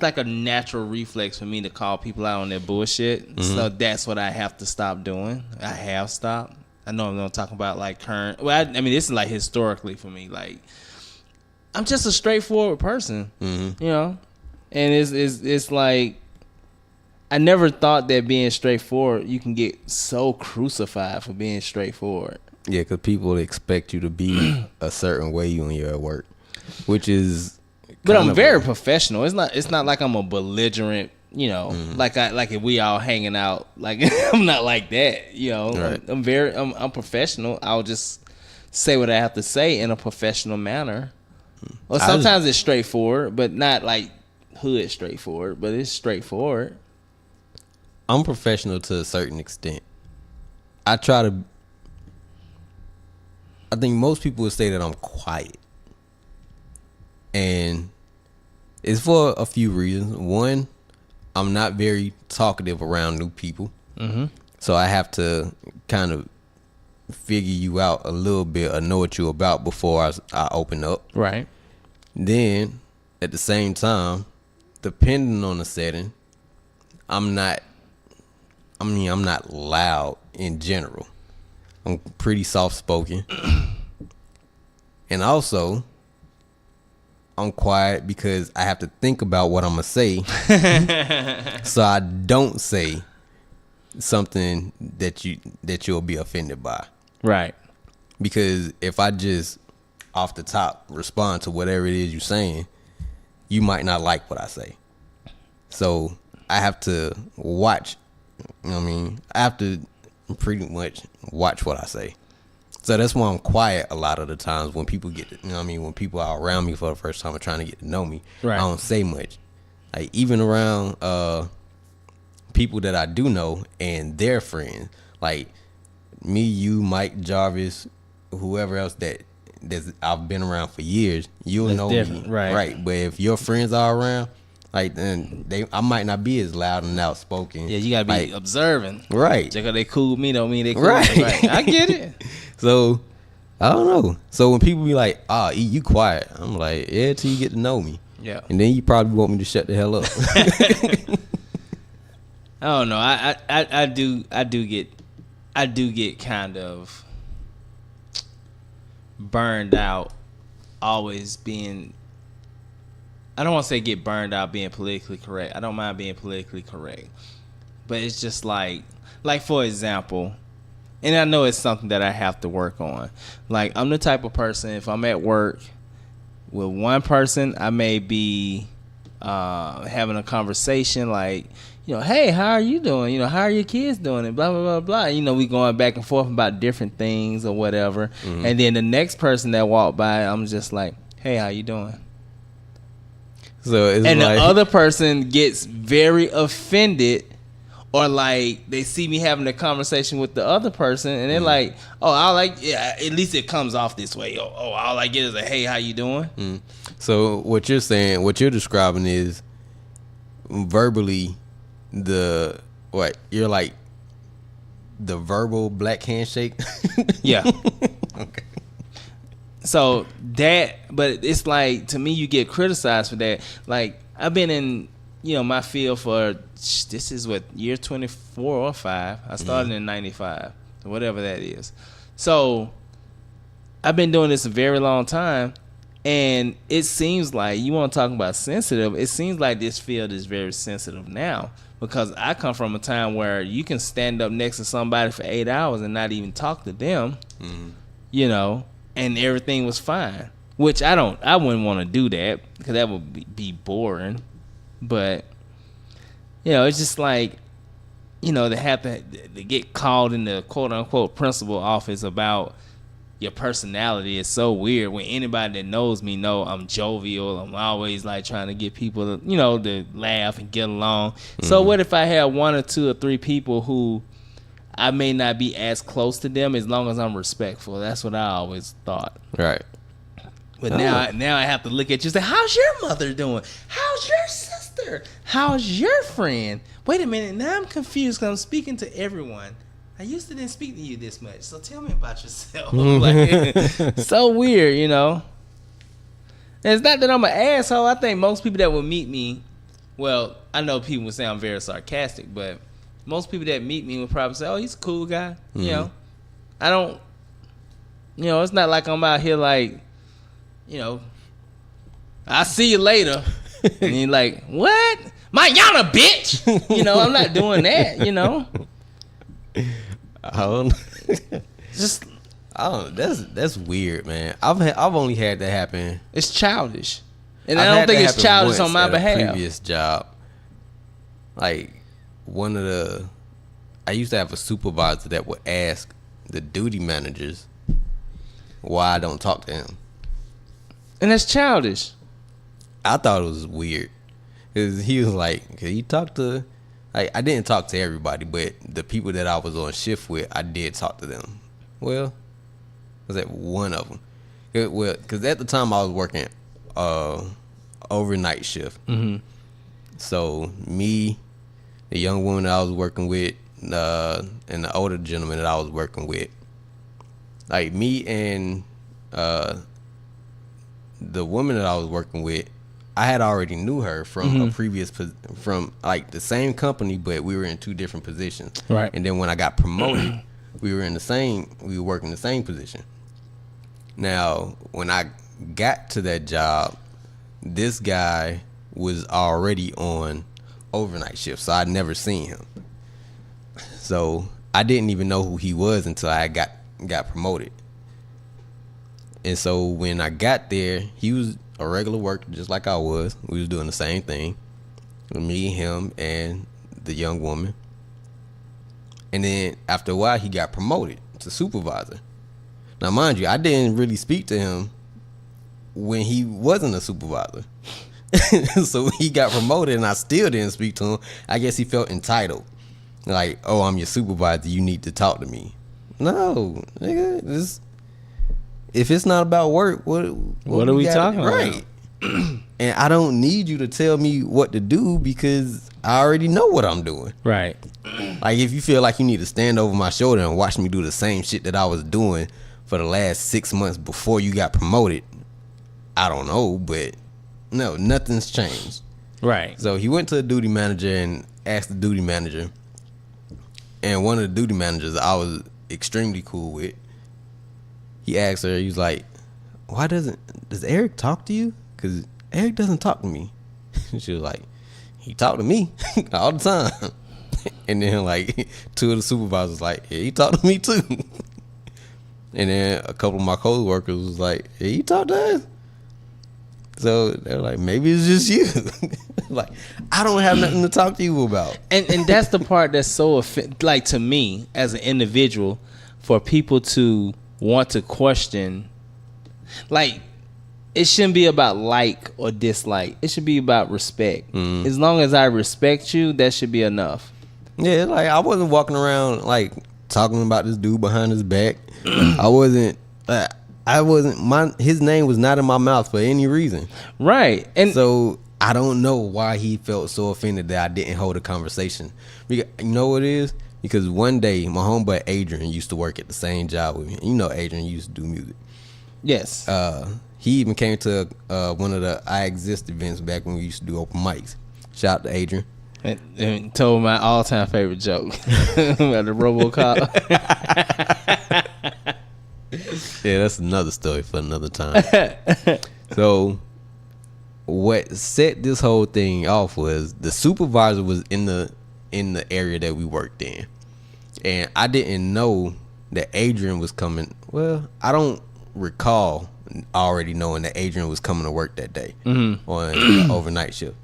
like a natural reflex for me to call people out on their bullshit. So that's what I have to stop doing. I have stopped. I know I'm not talking about like current. Well, I mean, this is like historically for me. Like, I'm just a straightforward person, you know, and it's like, I never thought that being straightforward, you can get so crucified for being straightforward. Yeah, because people expect you to be a certain way when you're at work, which is. But I'm very professional. It's not like I'm a belligerent, you know, like if we all hanging out. Like, I'm not like that, you know. Right. I'm professional. I'll just say what I have to say in a professional manner. Well, sometimes it's straightforward, but not like hood straightforward, but it's straightforward. I'm professional to a certain extent. I think most people would say that I'm quiet. And it's for a few reasons. One, I'm not very talkative around new people. So I have to kind of figure you out a little bit or know what you're about before I open up. Right. Then, at the same time, depending on the setting, I'm not loud in general. I'm pretty soft-spoken. And also, I'm quiet because I have to think about what I'm going to say. So I don't say something that you'll be offended by. Right. Because if I just off the top respond to whatever it is you're saying, you might not like what I say. So I have to watch. You know what I mean? I have to pretty much watch what I say. So that's why I'm quiet a lot of the times when people get, you know what I mean, when people are around me for the first time and trying to get to know me. Right. I don't say much. Like, even around people that I do know and their friends, like me, you, Mike, Jarvis, whoever else that I've been around for years, you'll That's know different. me. Right. But if your friends are around, like, then I might not be as loud and outspoken. Yeah, you gotta be like, observant. Right. Just because they cool with me don't mean they cool. Right. Right. I get it. So I don't know. So when people be like, E, you quiet, I'm like, yeah, till you get to know me. Yeah. And then you probably want me to shut the hell up. I don't know. I do get kind of burned out always being, I don't want to say get burned out being politically correct. I don't mind being politically correct. But it's just like for example, and I know it's something that I have to work on. Like, I'm the type of person, if I'm at work with one person, I may be having a conversation like, hey, how are you doing? How are your kids doing? And blah, blah, blah, blah. We going back and forth about different things or whatever. Mm-hmm. And then the next person that walked by, I'm just like, hey, how you doing? So it's and like, the other person gets very offended, or like they see me having a conversation with the other person, and they're like, "Oh, at least it comes off this way. Oh, all I get is a hey, how you doing?" Mm. So what you're saying, what you're describing is verbally you're like the verbal black handshake. Yeah. Okay. So but it's like, to me, you get criticized for that. Like, I've been in, my field for, this is what, year 24 or 5. I started in 95, whatever that is. So I've been doing this a very long time, and it seems like, you want to talk about sensitive, it seems like this field is very sensitive now, because I come from a time where you can stand up next to somebody for 8 hours and not even talk to them, and everything was fine. Which I wouldn't want to do that, because that would be boring. But it's just like, they have to get called in the quote unquote principal office about your personality is so weird, when anybody that knows me know I'm jovial. I'm always like trying to get people to, to laugh and get along. So what if I have 1 or 2 or 3 people who I may not be as close to them, as long as I'm respectful? That's what I always thought. Right. But now I have to look at you and say, how's your mother doing? How's your sister? How's your friend? Wait a minute, now I'm confused, because I'm speaking to everyone. I used to didn't speak to you this much, so tell me about yourself. Like, so weird, And it's not that I'm an asshole. I think most people that will meet me, well, I know people would say I'm very sarcastic, but most people that meet me would probably say, oh, he's a cool guy. I don't, it's not like I'm out here like, I'll see you later. And you're like, what? Mayana, bitch! I'm not doing that, Just, that's weird, man. I've only had that happen. It's childish. And I don't think it's childish on my behalf. Previous job. Like, I used to have a supervisor that would ask the duty managers why I don't talk to him. And that's childish. I thought it was weird. Cause he was like, "Can you talk to?" Like, I didn't talk to everybody, but the people that I was on shift with, I did talk to them. Well, was that one of them? Well, because at the time I was working overnight shift. Mm-hmm. So me, the young woman that I was working with, and the older gentleman that I was working with, like me and the woman that I was working with, I had already knew her from a previous, from like the same company, but we were in 2 different positions. Right. And then when I got promoted, we were working the same position. Now, when I got to that job, this guy was already on overnight shift, so I'd never seen him. So I didn't even know who he was until I got promoted. And so when I got there, he was a regular worker, just like I was. We was doing the same thing, me, him, and the young woman. And then after a while, he got promoted to supervisor. Now, mind you, I didn't really speak to him when he wasn't a supervisor. So he got promoted, and I still didn't speak to him. I guess he felt entitled. Like, oh, I'm your supervisor, you need to talk to me. No, nigga, if it's not about work, what are we talking about? Right. And I don't need you to tell me what to do, because I already know what I'm doing. Right. Like, if you feel like you need to stand over my shoulder and watch me do the same shit that I was doing for the last 6 months before you got promoted, I don't know, but no, nothing's changed. Right. So he went to the duty manager and asked the duty manager, and one of the duty managers I was extremely cool with, he asked her, he was like, does Eric talk to you? Because Eric doesn't talk to me. She was like, he talked to me all the time. And then like 2 of the supervisors like, yeah, he talked to me too. And then a couple of my co-workers was like, yeah, he talked to us. So they're like, maybe it's just you. Like, I don't have nothing to talk to you about. And that's the part that's so like to me as an individual, for people to want to question, like, it shouldn't be about like or dislike. It should be about respect. As long as I respect you, that should be enough. Yeah, like I wasn't walking around like talking about this dude behind his back. I wasn't. His name was not in my mouth for any reason. Right. And so I don't know why he felt so offended that I didn't hold a conversation. You know what it is? Because one day my homeboy Adrian used to work at the same job with me. You know Adrian used to do music. Yes. He even came to one of the I Exist events back when we used to do open mics. Shout out to Adrian. And told my all-time favorite joke about the RoboCop. Yeah, that's another story for another time. So what set this whole thing off was the supervisor was in the area that we worked in, and I didn't know that Adrian was coming. Well, I don't recall already knowing that Adrian was coming to work that day on the overnight shift.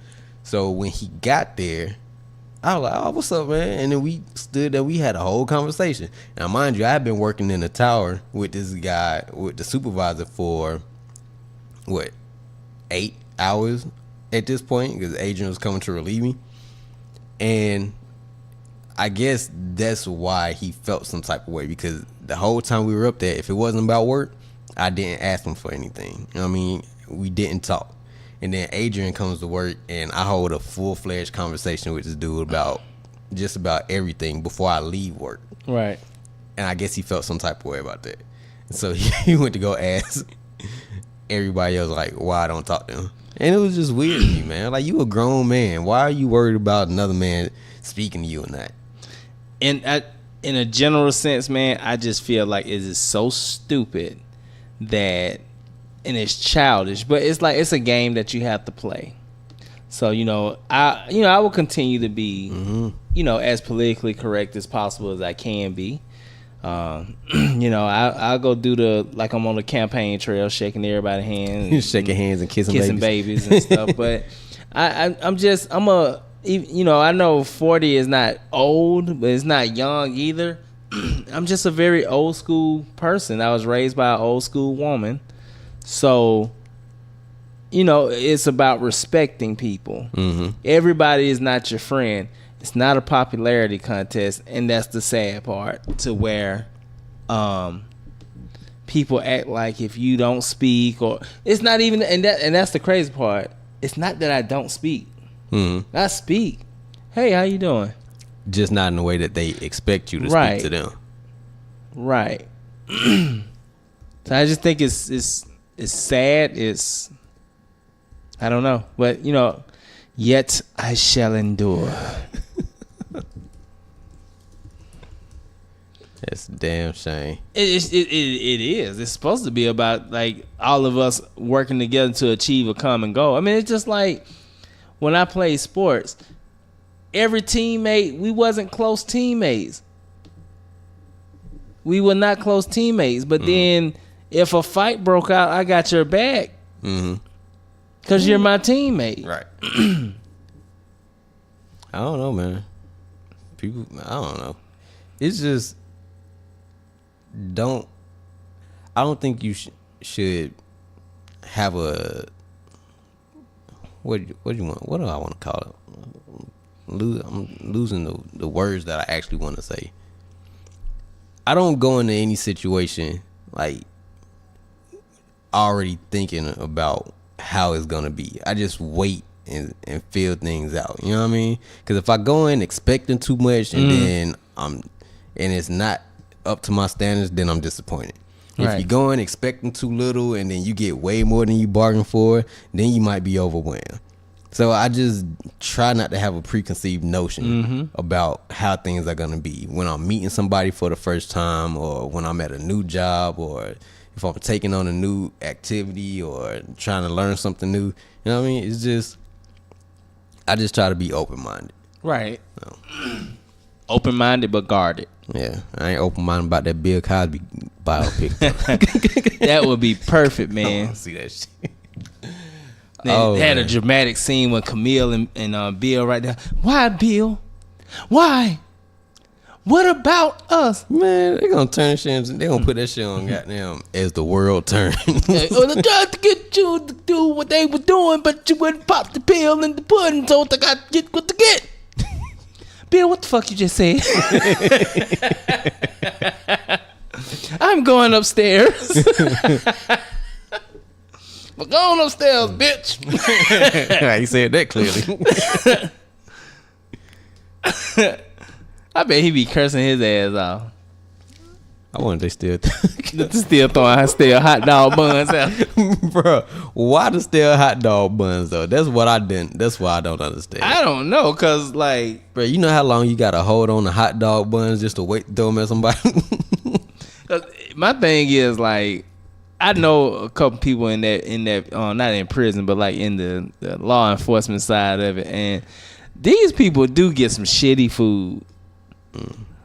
So when he got there, I was like, oh, what's up, man? And then we stood there, we had a whole conversation. Now, mind you, I've been working in the tower with this guy, with the supervisor for, 8 hours at this point, because Adrian was coming to relieve me. And I guess that's why he felt some type of way, because the whole time we were up there, if it wasn't about work, I didn't ask him for anything. You know what I mean? We didn't talk. And then Adrian comes to work, and I hold a full-fledged conversation with this dude about just about everything before I leave work. Right. And I guess he felt some type of way about that. And so he went to go ask everybody else, like, why I don't talk to him. And it was just weird to me, man. Like, you a grown man. Why are you worried about another man speaking to you or not? And in a general sense, man, I just feel like it is so stupid that... and it's childish, but it's like it's a game that you have to play. So I will continue to be as politically correct as possible as I can be. I'll go do like I'm on the campaign trail, shaking everybody's hands, shaking hands and kissing babies and stuff. But I know 40 is not old, but it's not young either. I'm just a very old school person. I was raised by an old school woman. So, it's about respecting people. Everybody is not your friend. It's not a popularity contest, and that's the sad part, to where people act like if you don't speak, or it's not even, and that's the crazy part. It's not that I don't speak. I speak. Hey, how you doing? Just not in the way that they expect you to speak to them. Right. So I just think it's sad. It's, I don't know, but yet I shall endure. That's a damn shame. It is. It's supposed to be about like all of us working together to achieve a common goal. I mean, it's just like when I played sports, every teammate, we wasn't close teammates. We were not close teammates, but then if a fight broke out, I got your back. Because you're my teammate. Right. I don't know, man. People, I don't know. It's just, I don't think you should have a, what do you want? What do I want to call it? I'm losing the words that I actually want to say. I don't go into any situation like already thinking about how it's gonna be. I just wait and feel things out. You know what I mean? Because if I go in expecting too much and then and it's not up to my standards, then I'm disappointed. If you go in expecting too little and then you get way more than you bargained for, then you might be overwhelmed. So I just try not to have a preconceived notion about how things are gonna be when I'm meeting somebody for the first time, or when I'm at a new job, or if I'm taking on a new activity or trying to learn something new. You know what I mean? It's just, I just try to be open-minded. Right. So. Open-minded but guarded. Yeah, I ain't open-minded about that Bill Cosby biopic. That would be perfect, I man. want to see that shit. They had a dramatic scene with Camille and Bill right there. Why, Bill? Why? What about us? Man, they gonna turn shit. They gonna put that shit on goddamn as the world turns. They tried to get you to do what they were doing, but you wouldn't pop the pill in the pudding, so I got to get what to get. Bill, what the fuck you just said? I'm going upstairs. We're going upstairs, bitch. You said that clearly. I bet he be cursing his ass off. I wonder if they Still throwing stale hot dog buns out. Bro, why the stale hot dog buns though? That's what I didn't. That's why I don't understand. I don't know, cause like, bro, you know how long you gotta hold on to hot dog buns just to wait to throw them at somebody? My thing is like, I know a couple people in that not in prison, but like in the law enforcement side of it, and these people do get some shitty food.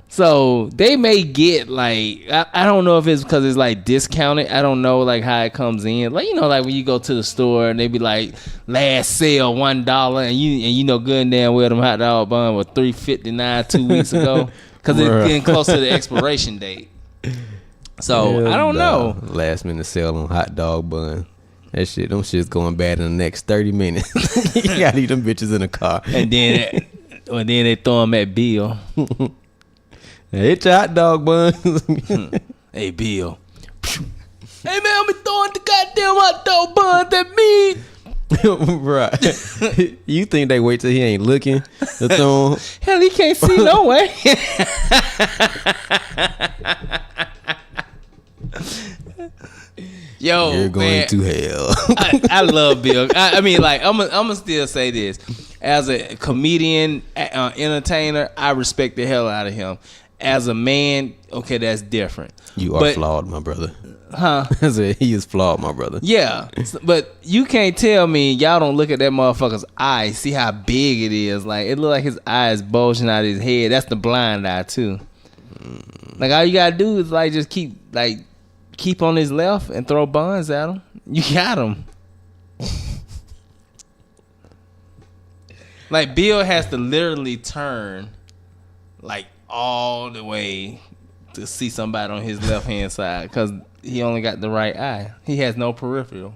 So they may get like, I don't know if it's because it's like discounted. I don't know like how it comes in. Like, you know, like when you go to the store and they be like last sale $1, and you know good and damn well them hot dog bun was $3.59 2 weeks ago because it's getting close to the expiration date. So I don't know. Last minute sale on hot dog bun. That shit, them shit's going bad in the next 30 minutes. You gotta eat them bitches in the car. And then they throw them at Bill. Hit your hot dog buns. Hey, Bill. Hey, man, I'm throwing the goddamn hot dog buns at me. Right. You think they wait till he ain't looking to throw 'em? Hell, he can't see no way. Yo, you're going man, to hell. I love Bill. I mean, like, I'm gonna still say this. As a comedian, entertainer, I respect the hell out of him. As a man, okay, that's different. You are flawed, my brother. Huh? He is flawed, my brother. Yeah, but you can't tell me y'all don't look at that motherfucker's eye, see how big it is. Like, it look like his eye is bulging out of his head. That's the blind eye too. Like, all you gotta do is like just keep on his left and throw buns at him. You got him. Like, Bill has to literally turn like all the way to see somebody on his left hand side because he only got the right eye. He has no peripheral.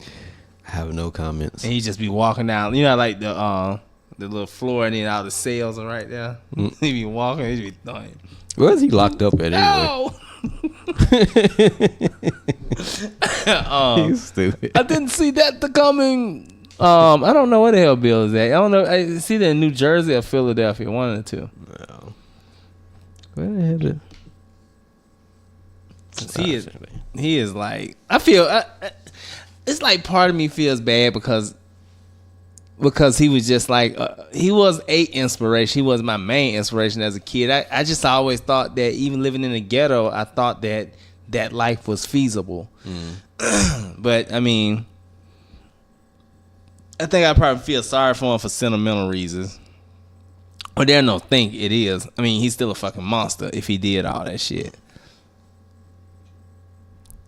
I have no comments. And he just be walking down, you know, like the little floor, and then all the cells are right there. He be walking, he be throwing. Where is he locked up at anyway? He's stupid. I didn't see that coming. I don't know where the hell Bill is at. I don't know. I see that in New Jersey or Philadelphia, one of the two. No. Where the hell is He is like, I feel it's like part of me feels bad because he was just like he was a inspiration. He was my main inspiration as a kid. I just always thought that even living in the ghetto, I thought that life was feasible. But I mean, I think I probably feel sorry for him for sentimental reasons. Or there no think it is. I mean, he's still a fucking monster if he did all that shit.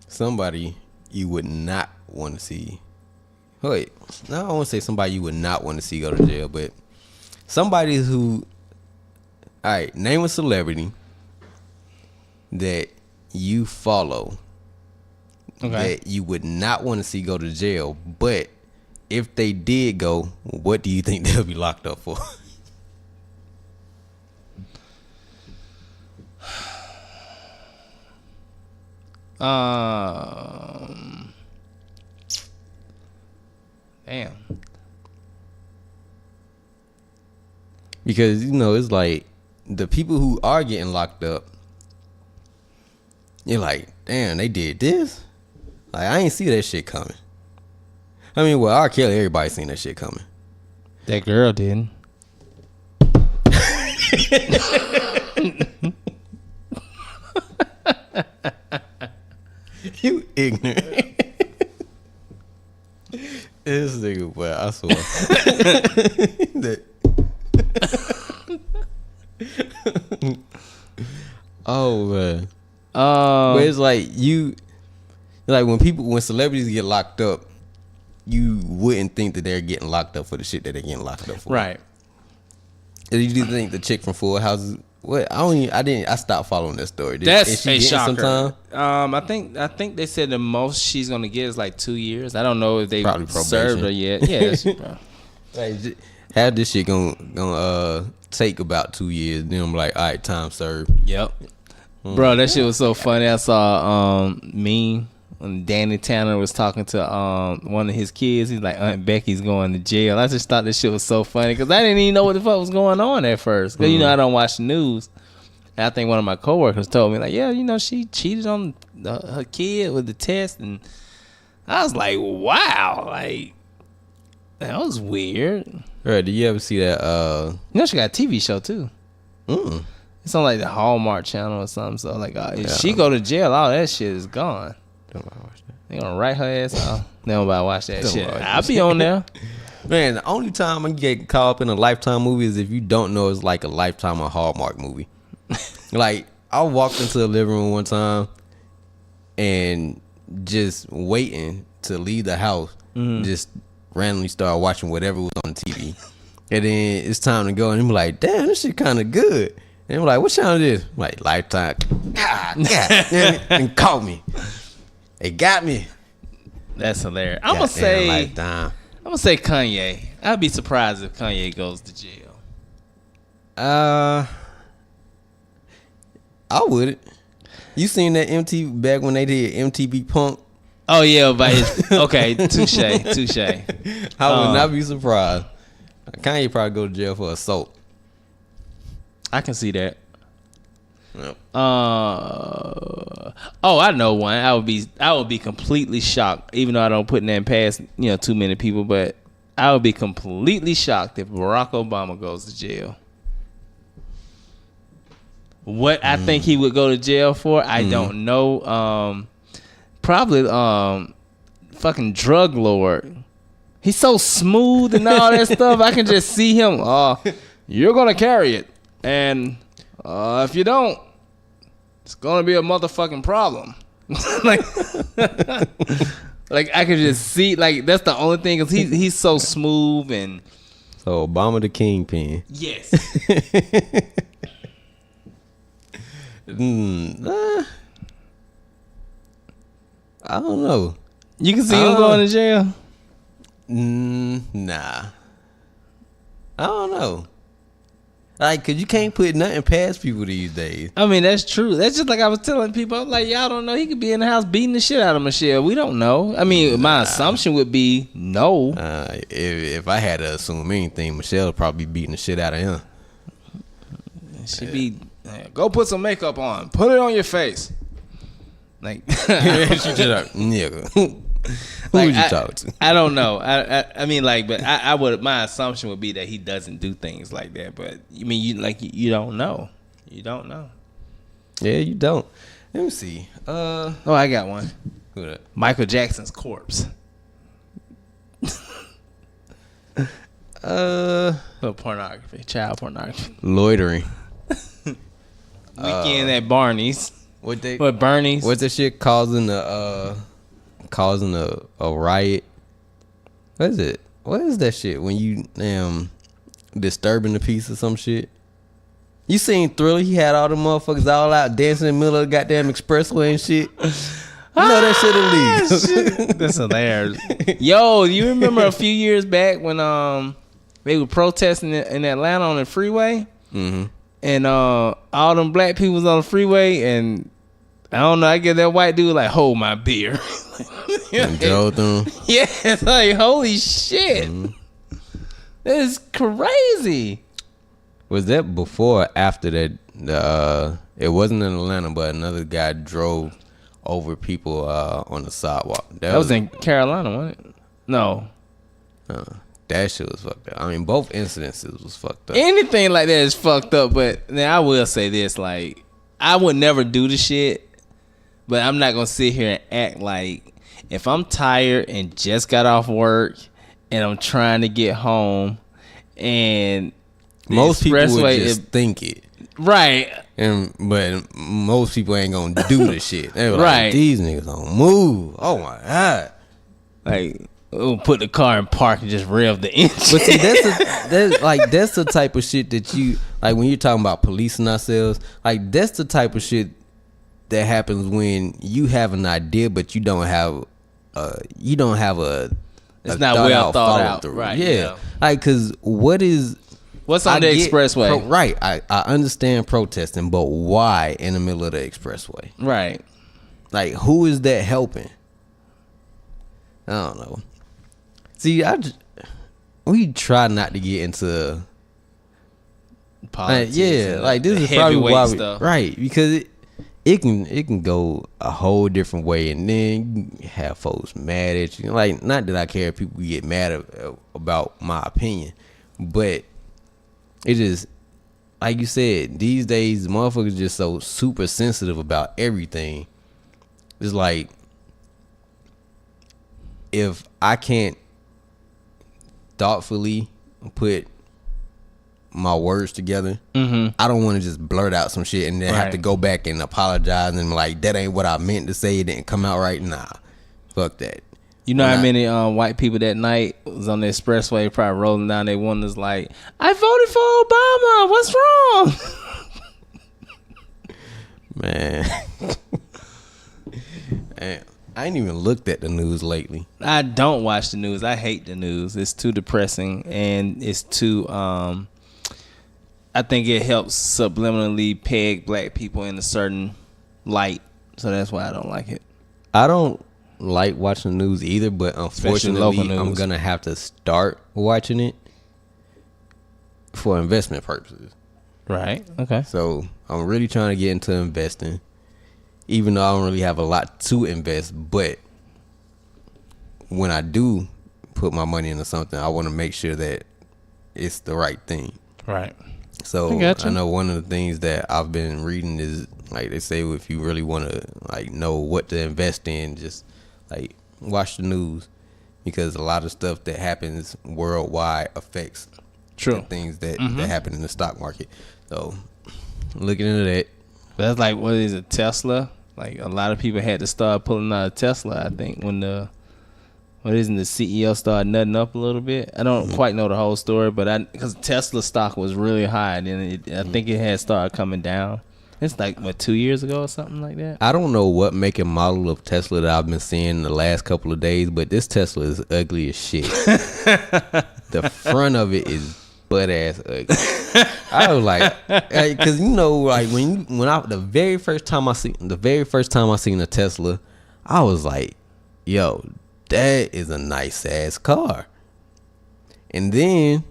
Somebody you would not want to see. Wait, no, I don't want to say somebody you would not want to see go to jail, but somebody who, all right, name a celebrity that you follow that you would not want to see go to jail, but if they did go, what do you think they'll be locked up for? Damn. Because, you know, it's like the people who are getting locked up, you're like, damn, they did this? Like, I ain't see that shit coming. I mean, well, R. Kelly, everybody seen that shit coming. That girl didn't. You ignorant. This nigga, boy, I swear. Oh man. But it's like when celebrities get locked up, you wouldn't think that they're getting locked up for the shit that they're getting locked up for. Right. Did you think the chick from Full House is what? I stopped following that story. That's a shocker. I think they said the most she's gonna get is like 2 years. I don't know if they served her yet. Yes. Like, how this shit gonna take about 2 years? Then I'm like, all right, time served. Yep. Bro, that shit was so funny. I saw meme when Danny Tanner was talking to one of his kids. He's like, Aunt Becky's going to jail. I just thought this shit was so funny because I didn't even know what the fuck was going on at first. Because, I don't watch the news. And I think one of my coworkers told me, like, yeah, she cheated on her kid with the test. And I was like, wow. Like, that was weird. Right, do you ever see that? She got a TV show, too. It's on, like, the Hallmark channel or something. So, like, if she go to jail, all that shit is gone. Don't watch that. They gonna write her ass out. Nobody watch that shit. I'll be on there. Man, the only time I get caught up in a Lifetime movie is if you don't know it's like a Lifetime or Hallmark movie. Like, I walked into the living room one time and just waiting to leave the house, just randomly started watching whatever was on TV. And then it's time to go, and I'm like, damn, this shit kind of good. And I'm like, what channel is this? I'm like, Lifetime. God, and caught me. It got me. That's hilarious. I'm gonna say Kanye. I'd be surprised if Kanye goes to jail. I wouldn't. You seen that MTV back when they did MTV Punk? Oh yeah, but okay, touche. I would not be surprised. Kanye probably go to jail for assault. I can see that. Yep. I know one. I would be completely shocked, even though I don't put that past too many people. But I would be completely shocked if Barack Obama goes to jail. What I think he would go to jail for, I don't know. Probably fucking drug lord. He's so smooth and all that stuff. I can just see him. You're gonna carry it, and if you don't, it's gonna be a motherfucking problem. like I could just see, like, that's the only thing, cause he's so smooth. And so Obama the kingpin. Yes. I don't know. You can see him going to jail. Nah. I don't know. Like, cause you can't put nothing past people these days. I mean, that's true. That's just like I was telling people. I'm like, y'all don't know. He could be in the house beating the shit out of Michelle. We don't know. I mean, my assumption would be no. If I had to assume anything, Michelle would probably be beating the shit out of him. She'd be, go put some makeup on. Put it on your face. Like, she just like, nigga. Who would you talk to? I don't know. I mean, like, but I would. My assumption would be that he doesn't do things like that. But I mean, you don't know. You don't know. Yeah, you don't. Let me see. I got one. Who that? Michael Jackson's corpse. Pornography, child pornography. Loitering. Weekend at Barney's. What Bernie's? What's that shit causing a riot? What is it? What is that shit when you disturbing the peace or some shit? You seen Thriller? He had all the motherfuckers all out dancing in the middle of the goddamn expressway and shit. You know that shit illegal. That's hilarious. Yo, you remember a few years back when they were protesting in Atlanta on the freeway? Mm-hmm. And all them black people was on the freeway, and I don't know, I get that white dude like, hold my beer. And drove them. Yeah, it's like, holy shit. Mm-hmm. That is crazy. Was that before or after that? It wasn't in Atlanta, but another guy drove over people on the sidewalk. That was in Carolina, wasn't it? No. That shit was fucked up. I mean, both incidences was fucked up. Anything like that is fucked up, but now I will say this, like, I would never do the shit, but I'm not going to sit here and act like if I'm tired and just got off work and I'm trying to get home and most people would just think it. Right. But most people ain't gonna do the shit. They were Right. like, these niggas don't move. Oh my god. Like, we'll put the car in park and just rev the engine. But see, that's the type of shit that you like when you're talking about policing ourselves. Like that's the type of shit that happens when you have an idea, but you don't have a. It's not well thought out, through. right? Yeah. Like, cause what's on the expressway? Right. I understand protesting, but why in the middle of the expressway? Right. Like, who is that helping? I don't know. See, we try not to get into politics. like this is probably why right, because it can go a whole different way, and then you have folks mad at you. Like, not that I care if people get mad about my opinion, but it is like you said, these days motherfuckers just so super sensitive about everything. It's like, if I can't thoughtfully put my words together, I don't want to just blurt out some shit and then have to go back and apologize and like, that ain't what I meant to say, it didn't come out right. Nah, fuck that. You know how many white people that night was on the expressway probably rolling down their windows like, I voted for Obama, what's wrong? Man. I ain't even looked at the news lately. I don't watch the news. I hate the news. It's too depressing, and it's too I think it helps subliminally peg black people in a certain light. So that's why I don't like it. I don't like watching the news either, but unfortunately I'm gonna have to start watching it for investment purposes. Right. Okay. So I'm really trying to get into investing, even though I don't really have a lot to invest. But when I do put my money into something, I want to make sure that it's the right thing. Right. So I know one of the things that I've been reading is, like, they say if you really want to like know what to invest in, just like watch the news, because a lot of stuff that happens worldwide affects the things that happen in the stock market. So looking into that. That's like, what is it, Tesla? Like, a lot of people had to start pulling out of Tesla, I think, when the CEO started nutting up a little bit. I don't quite know the whole story, but because Tesla stock was really high, and then I think it had started coming down. It's like, what, 2 years ago or something like that? I don't know what make and model of Tesla that I've been seeing the last couple of days, but this Tesla is ugly as shit. The front of it is butt ass ugly. I was like, because you know, like the very first time I seen a Tesla, I was like, yo, that is a nice ass car. And then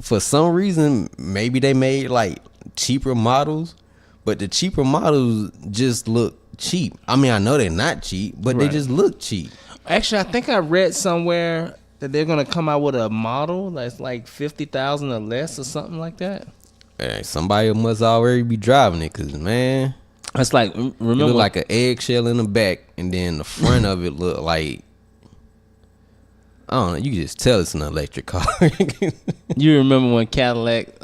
for some reason, maybe they made like cheaper models, but the cheaper models just look cheap. I mean, I know they're not cheap, but they just look cheap. Actually, I think I read somewhere that they're gonna come out with a model that's like 50,000 or less or something like that. Hey, somebody must already be driving it, cause man, it's like, remember, it look like an eggshell in the back, and then the front of it look like, I don't know. You can just tell it's an electric car. You remember when Cadillac,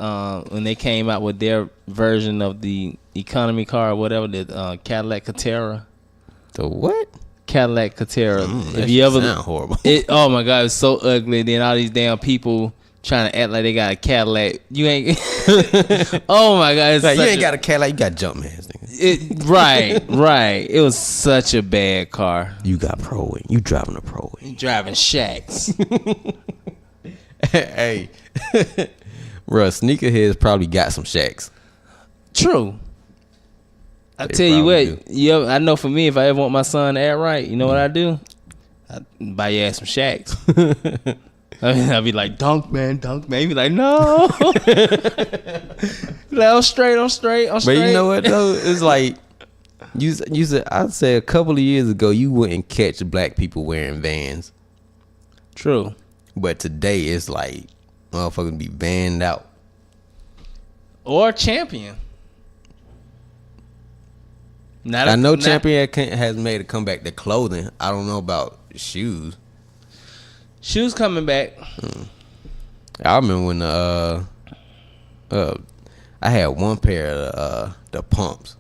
when they came out with their version of the economy car or whatever, the Cadillac Catera. The what? Cadillac Catera. If you ever sound horrible. Oh my God, it's so ugly. Then all these damn people trying to act like they got a Cadillac. You ain't. Oh my God, it's like, you ain't got a Cadillac. You got Jumpman. Right. It was such a bad car. You got Pro Wing. You driving a Pro Wing. You driving Shacks. Hey, bro, sneakerheads probably got some Shacks. True. I tell you what, I know for me, if I ever want my son to act right, you know what I do? I buy your ass some Shacks. I mean, I'll be like, dunk, man. He be like, no. Like, I'm straight. But you know what, though? It's like, you said, I'd say a couple of years ago, you wouldn't catch black people wearing Vans. True. But today, it's like, motherfuckers be vanned out. Or Champion. I know Champion has made a comeback to clothing. I don't know about shoes. Shoes coming back. I remember when I had one pair of the pumps.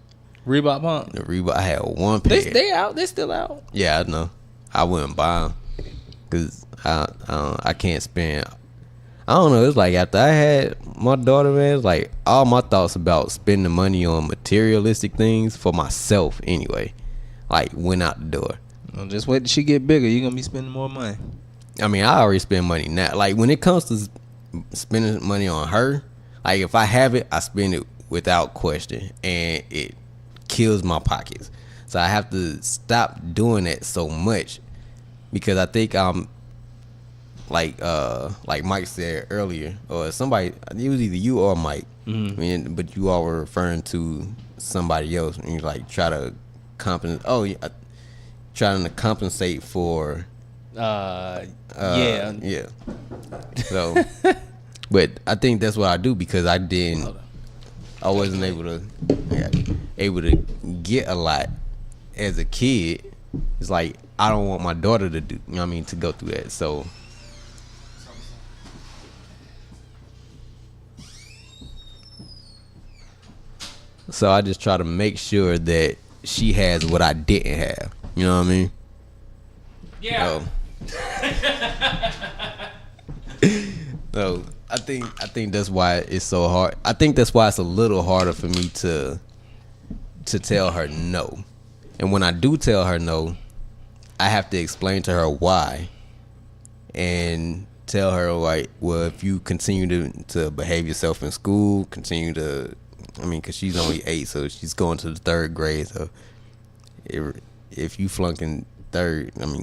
Reebok pump. The Reebok. I had one pair. They out. They still out. Yeah, I know. I wouldn't buy them because I can't spend. I don't know. It's like after I had my daughter, man, it's like all my thoughts about spending money on materialistic things for myself anyway, like went out the door. Well, just wait till she get bigger. You're gonna be spending more money. I mean, I already spend money now. Like when it comes to spending money on her, like if I have it, I spend it without question, and it kills my pockets. So I have to stop doing that so much because I think I'm like Mike said earlier, or somebody. It was either you or Mike, but you all were referring to somebody else, and you like try to compensate. Oh, yeah, trying to compensate for. Yeah. So, but I think that's what I do because I wasn't able to get a lot as a kid. It's like I don't want my daughter to do. You know what I mean, to go through that. So. So I just try to make sure that she has what I didn't have. You know what I mean? Yeah. So I think that's why it's so hard. I think that's why it's a little harder for me to tell her no. And when I do tell her no, I have to explain to her why, and tell her like, well, if you continue to behave yourself in school, continue to. I mean, because she's only 8, so she's going to the 3rd grade. So if you flunk in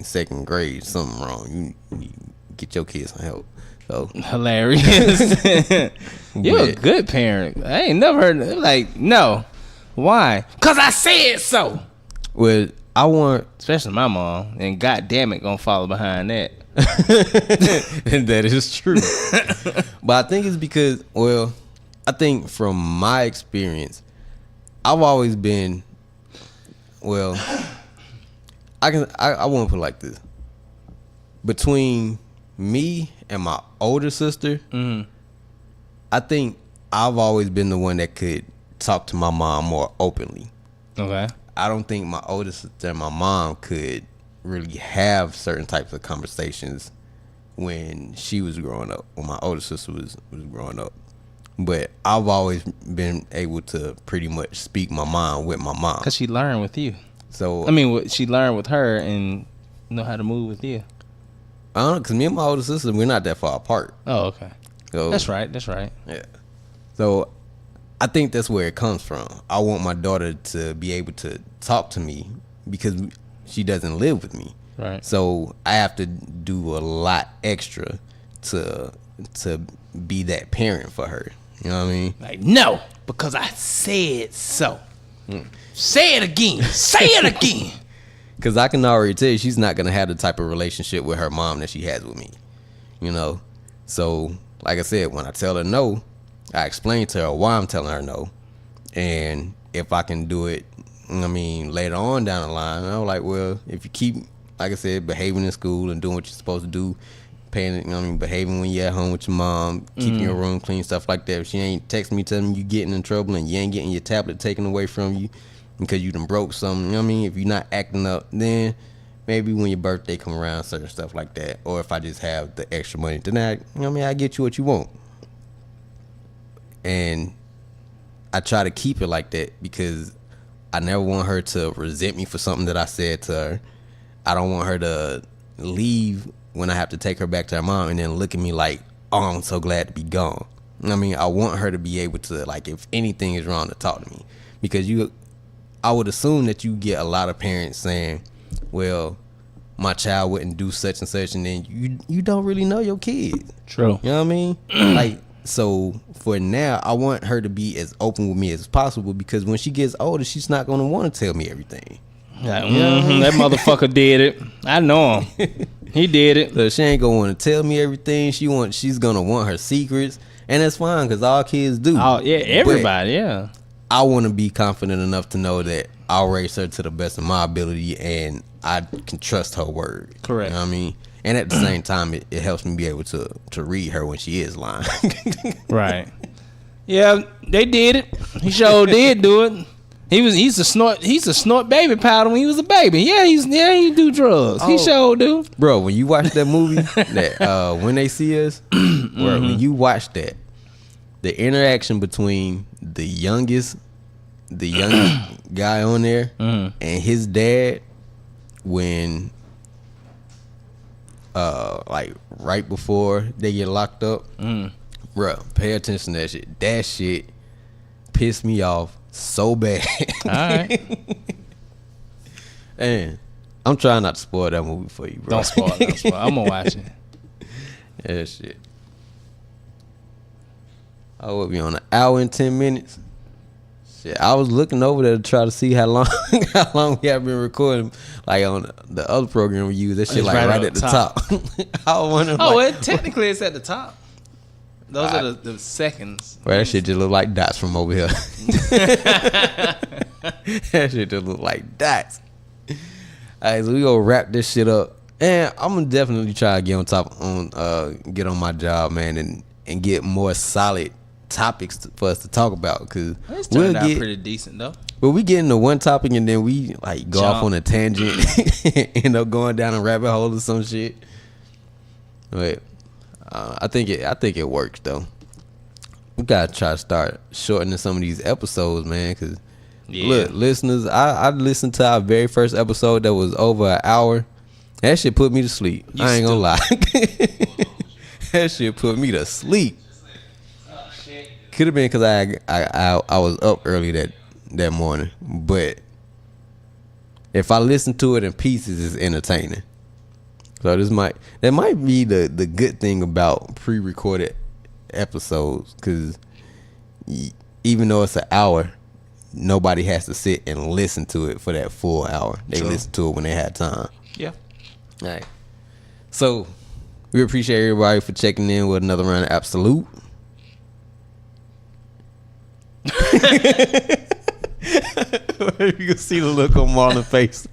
second grade, something wrong. You get your kids some help. So hilarious. You're a good parent. I ain't never heard like no. Why? Cause I said so. Well, I want, especially my mom, and goddamn it, gonna follow behind that. And that is true. But I think it's because, well, I think from my experience, I've always been, well, I want to put it like this. Between me and my older sister, I think I've always been the one that could talk to my mom more openly. Okay. I don't think my older sister and my mom could really have certain types of conversations when she was growing up, when my older sister was growing up. But I've always been able to pretty much speak my mind with my mom. Because she learned with you. So I mean, she learned with her and know how to move with you. I don't know, because me and my older sister, we're not that far apart. Oh, okay. So, That's right. Yeah. So I think that's where it comes from. I want my daughter to be able to talk to me because she doesn't live with me. Right. So I have to do a lot extra to be that parent for her. You know what I mean? Like, no, because I said so. Say it again. Say it again. Because I can already tell you she's not going to have the type of relationship with her mom that she has with me. You know? So, like I said, when I tell her no, I explain to her why I'm telling her no. And if I can do it, I mean, later on down the line, I'm like, well, if you keep, like I said, behaving in school and doing what you're supposed to do, behaving when you're at home with your mom, keeping your room clean, stuff like that. If she ain't texting me telling you getting in trouble and you ain't getting your tablet taken away from you because you done broke something, you know what I mean? If you're not acting up, then maybe when your birthday come around, certain stuff like that. Or if I just have the extra money, then I get you what you want. And I try to keep it like that because I never want her to resent me for something that I said to her. I don't want her to leave when I have to take her back to her mom and then look at me like, oh, I'm so glad to be gone. I mean, I want her to be able to, like, if anything is wrong, to talk to me. Because I would assume that you get a lot of parents saying, well, my child wouldn't do such and such, and then you don't really know your kid. True. You know what I mean? Like, so for now, I want her to be as open with me as possible because when she gets older, she's not going to want to tell me everything. Like, that motherfucker did it. I know him. He did it. So she ain't gonna want to tell me everything. She's gonna want her secrets, and that's fine because all kids do. Oh yeah, everybody. Yeah. I want to be confident enough to know that I'll raise her to the best of my ability, and I can trust her word. Correct. You know what I mean? And at the same time, it helps me be able to read her when she is lying. Right. Yeah, they did it. He sure did do it. He's a snort baby powder when he was a baby. Yeah, he do drugs. He sure do. Bro, when you watch that movie, that When They See Us, bro, when you watch that, the interaction between the youngest guy on there and his dad, when like right before they get locked up, bro, pay attention to that shit. That shit pissed me off so bad. All right. And I'm trying not to spoil that movie for you, bro. Don't spoil it. I'm gonna watch it. Yeah, shit. I will be on an hour and 10 minutes. Shit, I was looking over there to try to see how long we have been recording. Like on the other program we use, that shit like right at the top. I was wondering. Well, technically it's at the top. Those are the seconds. Well, that shit just look like dots from over here. That shit just look like dots. All right, so we gonna wrap this shit up, and I'm gonna definitely try to get get on my job, man, and get more solid topics for us to talk about, because it's turned out pretty decent though. But we get into one topic and then we like go off on a tangent, end up going down a rabbit hole or some shit. But I think it works though. We gotta try to start shortening some of these episodes, man. Cause look, listeners, I listened to our very first episode that was over an hour. That shit put me to sleep. I ain't gonna lie. That shit put me to sleep. Could have been because I was up early that morning, but if I listen to it in pieces, it's entertaining. So that might be the good thing about pre-recorded episodes, because even though it's an hour, nobody has to sit and listen to it for that full hour. They listen to it when they had time. Yeah. All right. So we appreciate everybody for checking in with another round of Ab-So-Lute. You can see the look on Marlon's face.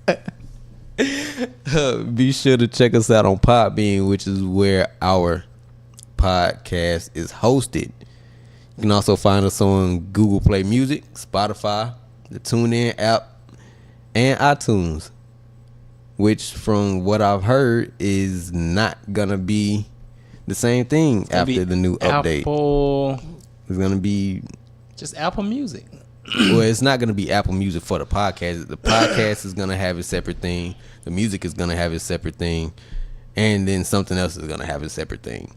Be sure to check us out on Podbean, which is where our podcast is hosted. You can also find us on Google Play Music, Spotify, the TuneIn app, and iTunes, which from what I've heard is not gonna be the same thing after the new update. It's gonna be just Apple Music. Well, it's not going to be Apple Music for the podcast. The podcast is going to have its separate thing. The music is going to have its separate thing. And then something else is going to have its separate thing.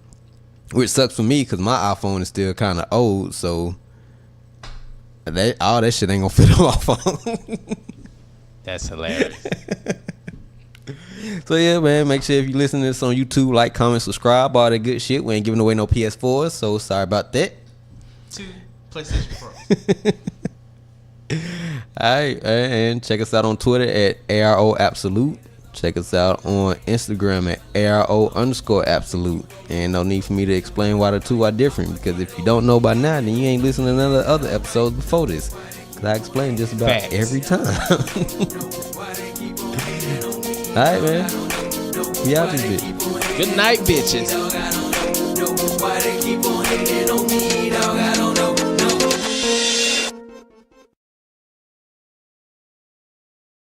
Which sucks for me because my iPhone is still kind of old. So all that shit ain't going to fit on my phone. That's hilarious. So yeah, man, make sure if you listen to this on YouTube, like, comment, subscribe, all that good shit. We ain't giving away no PS4s, so sorry about that. 2 PlayStation Pro. Alright, and check us out on Twitter at ARO Ab-So-Lute. Check us out on Instagram at ARO_Ab-So-Lute. And no need for me to explain why the two are different, because if you don't know by now, then you ain't listening to none of the other episodes before this, because I explain just about every time. Alright, man, we out this bitch. Good night, bitches.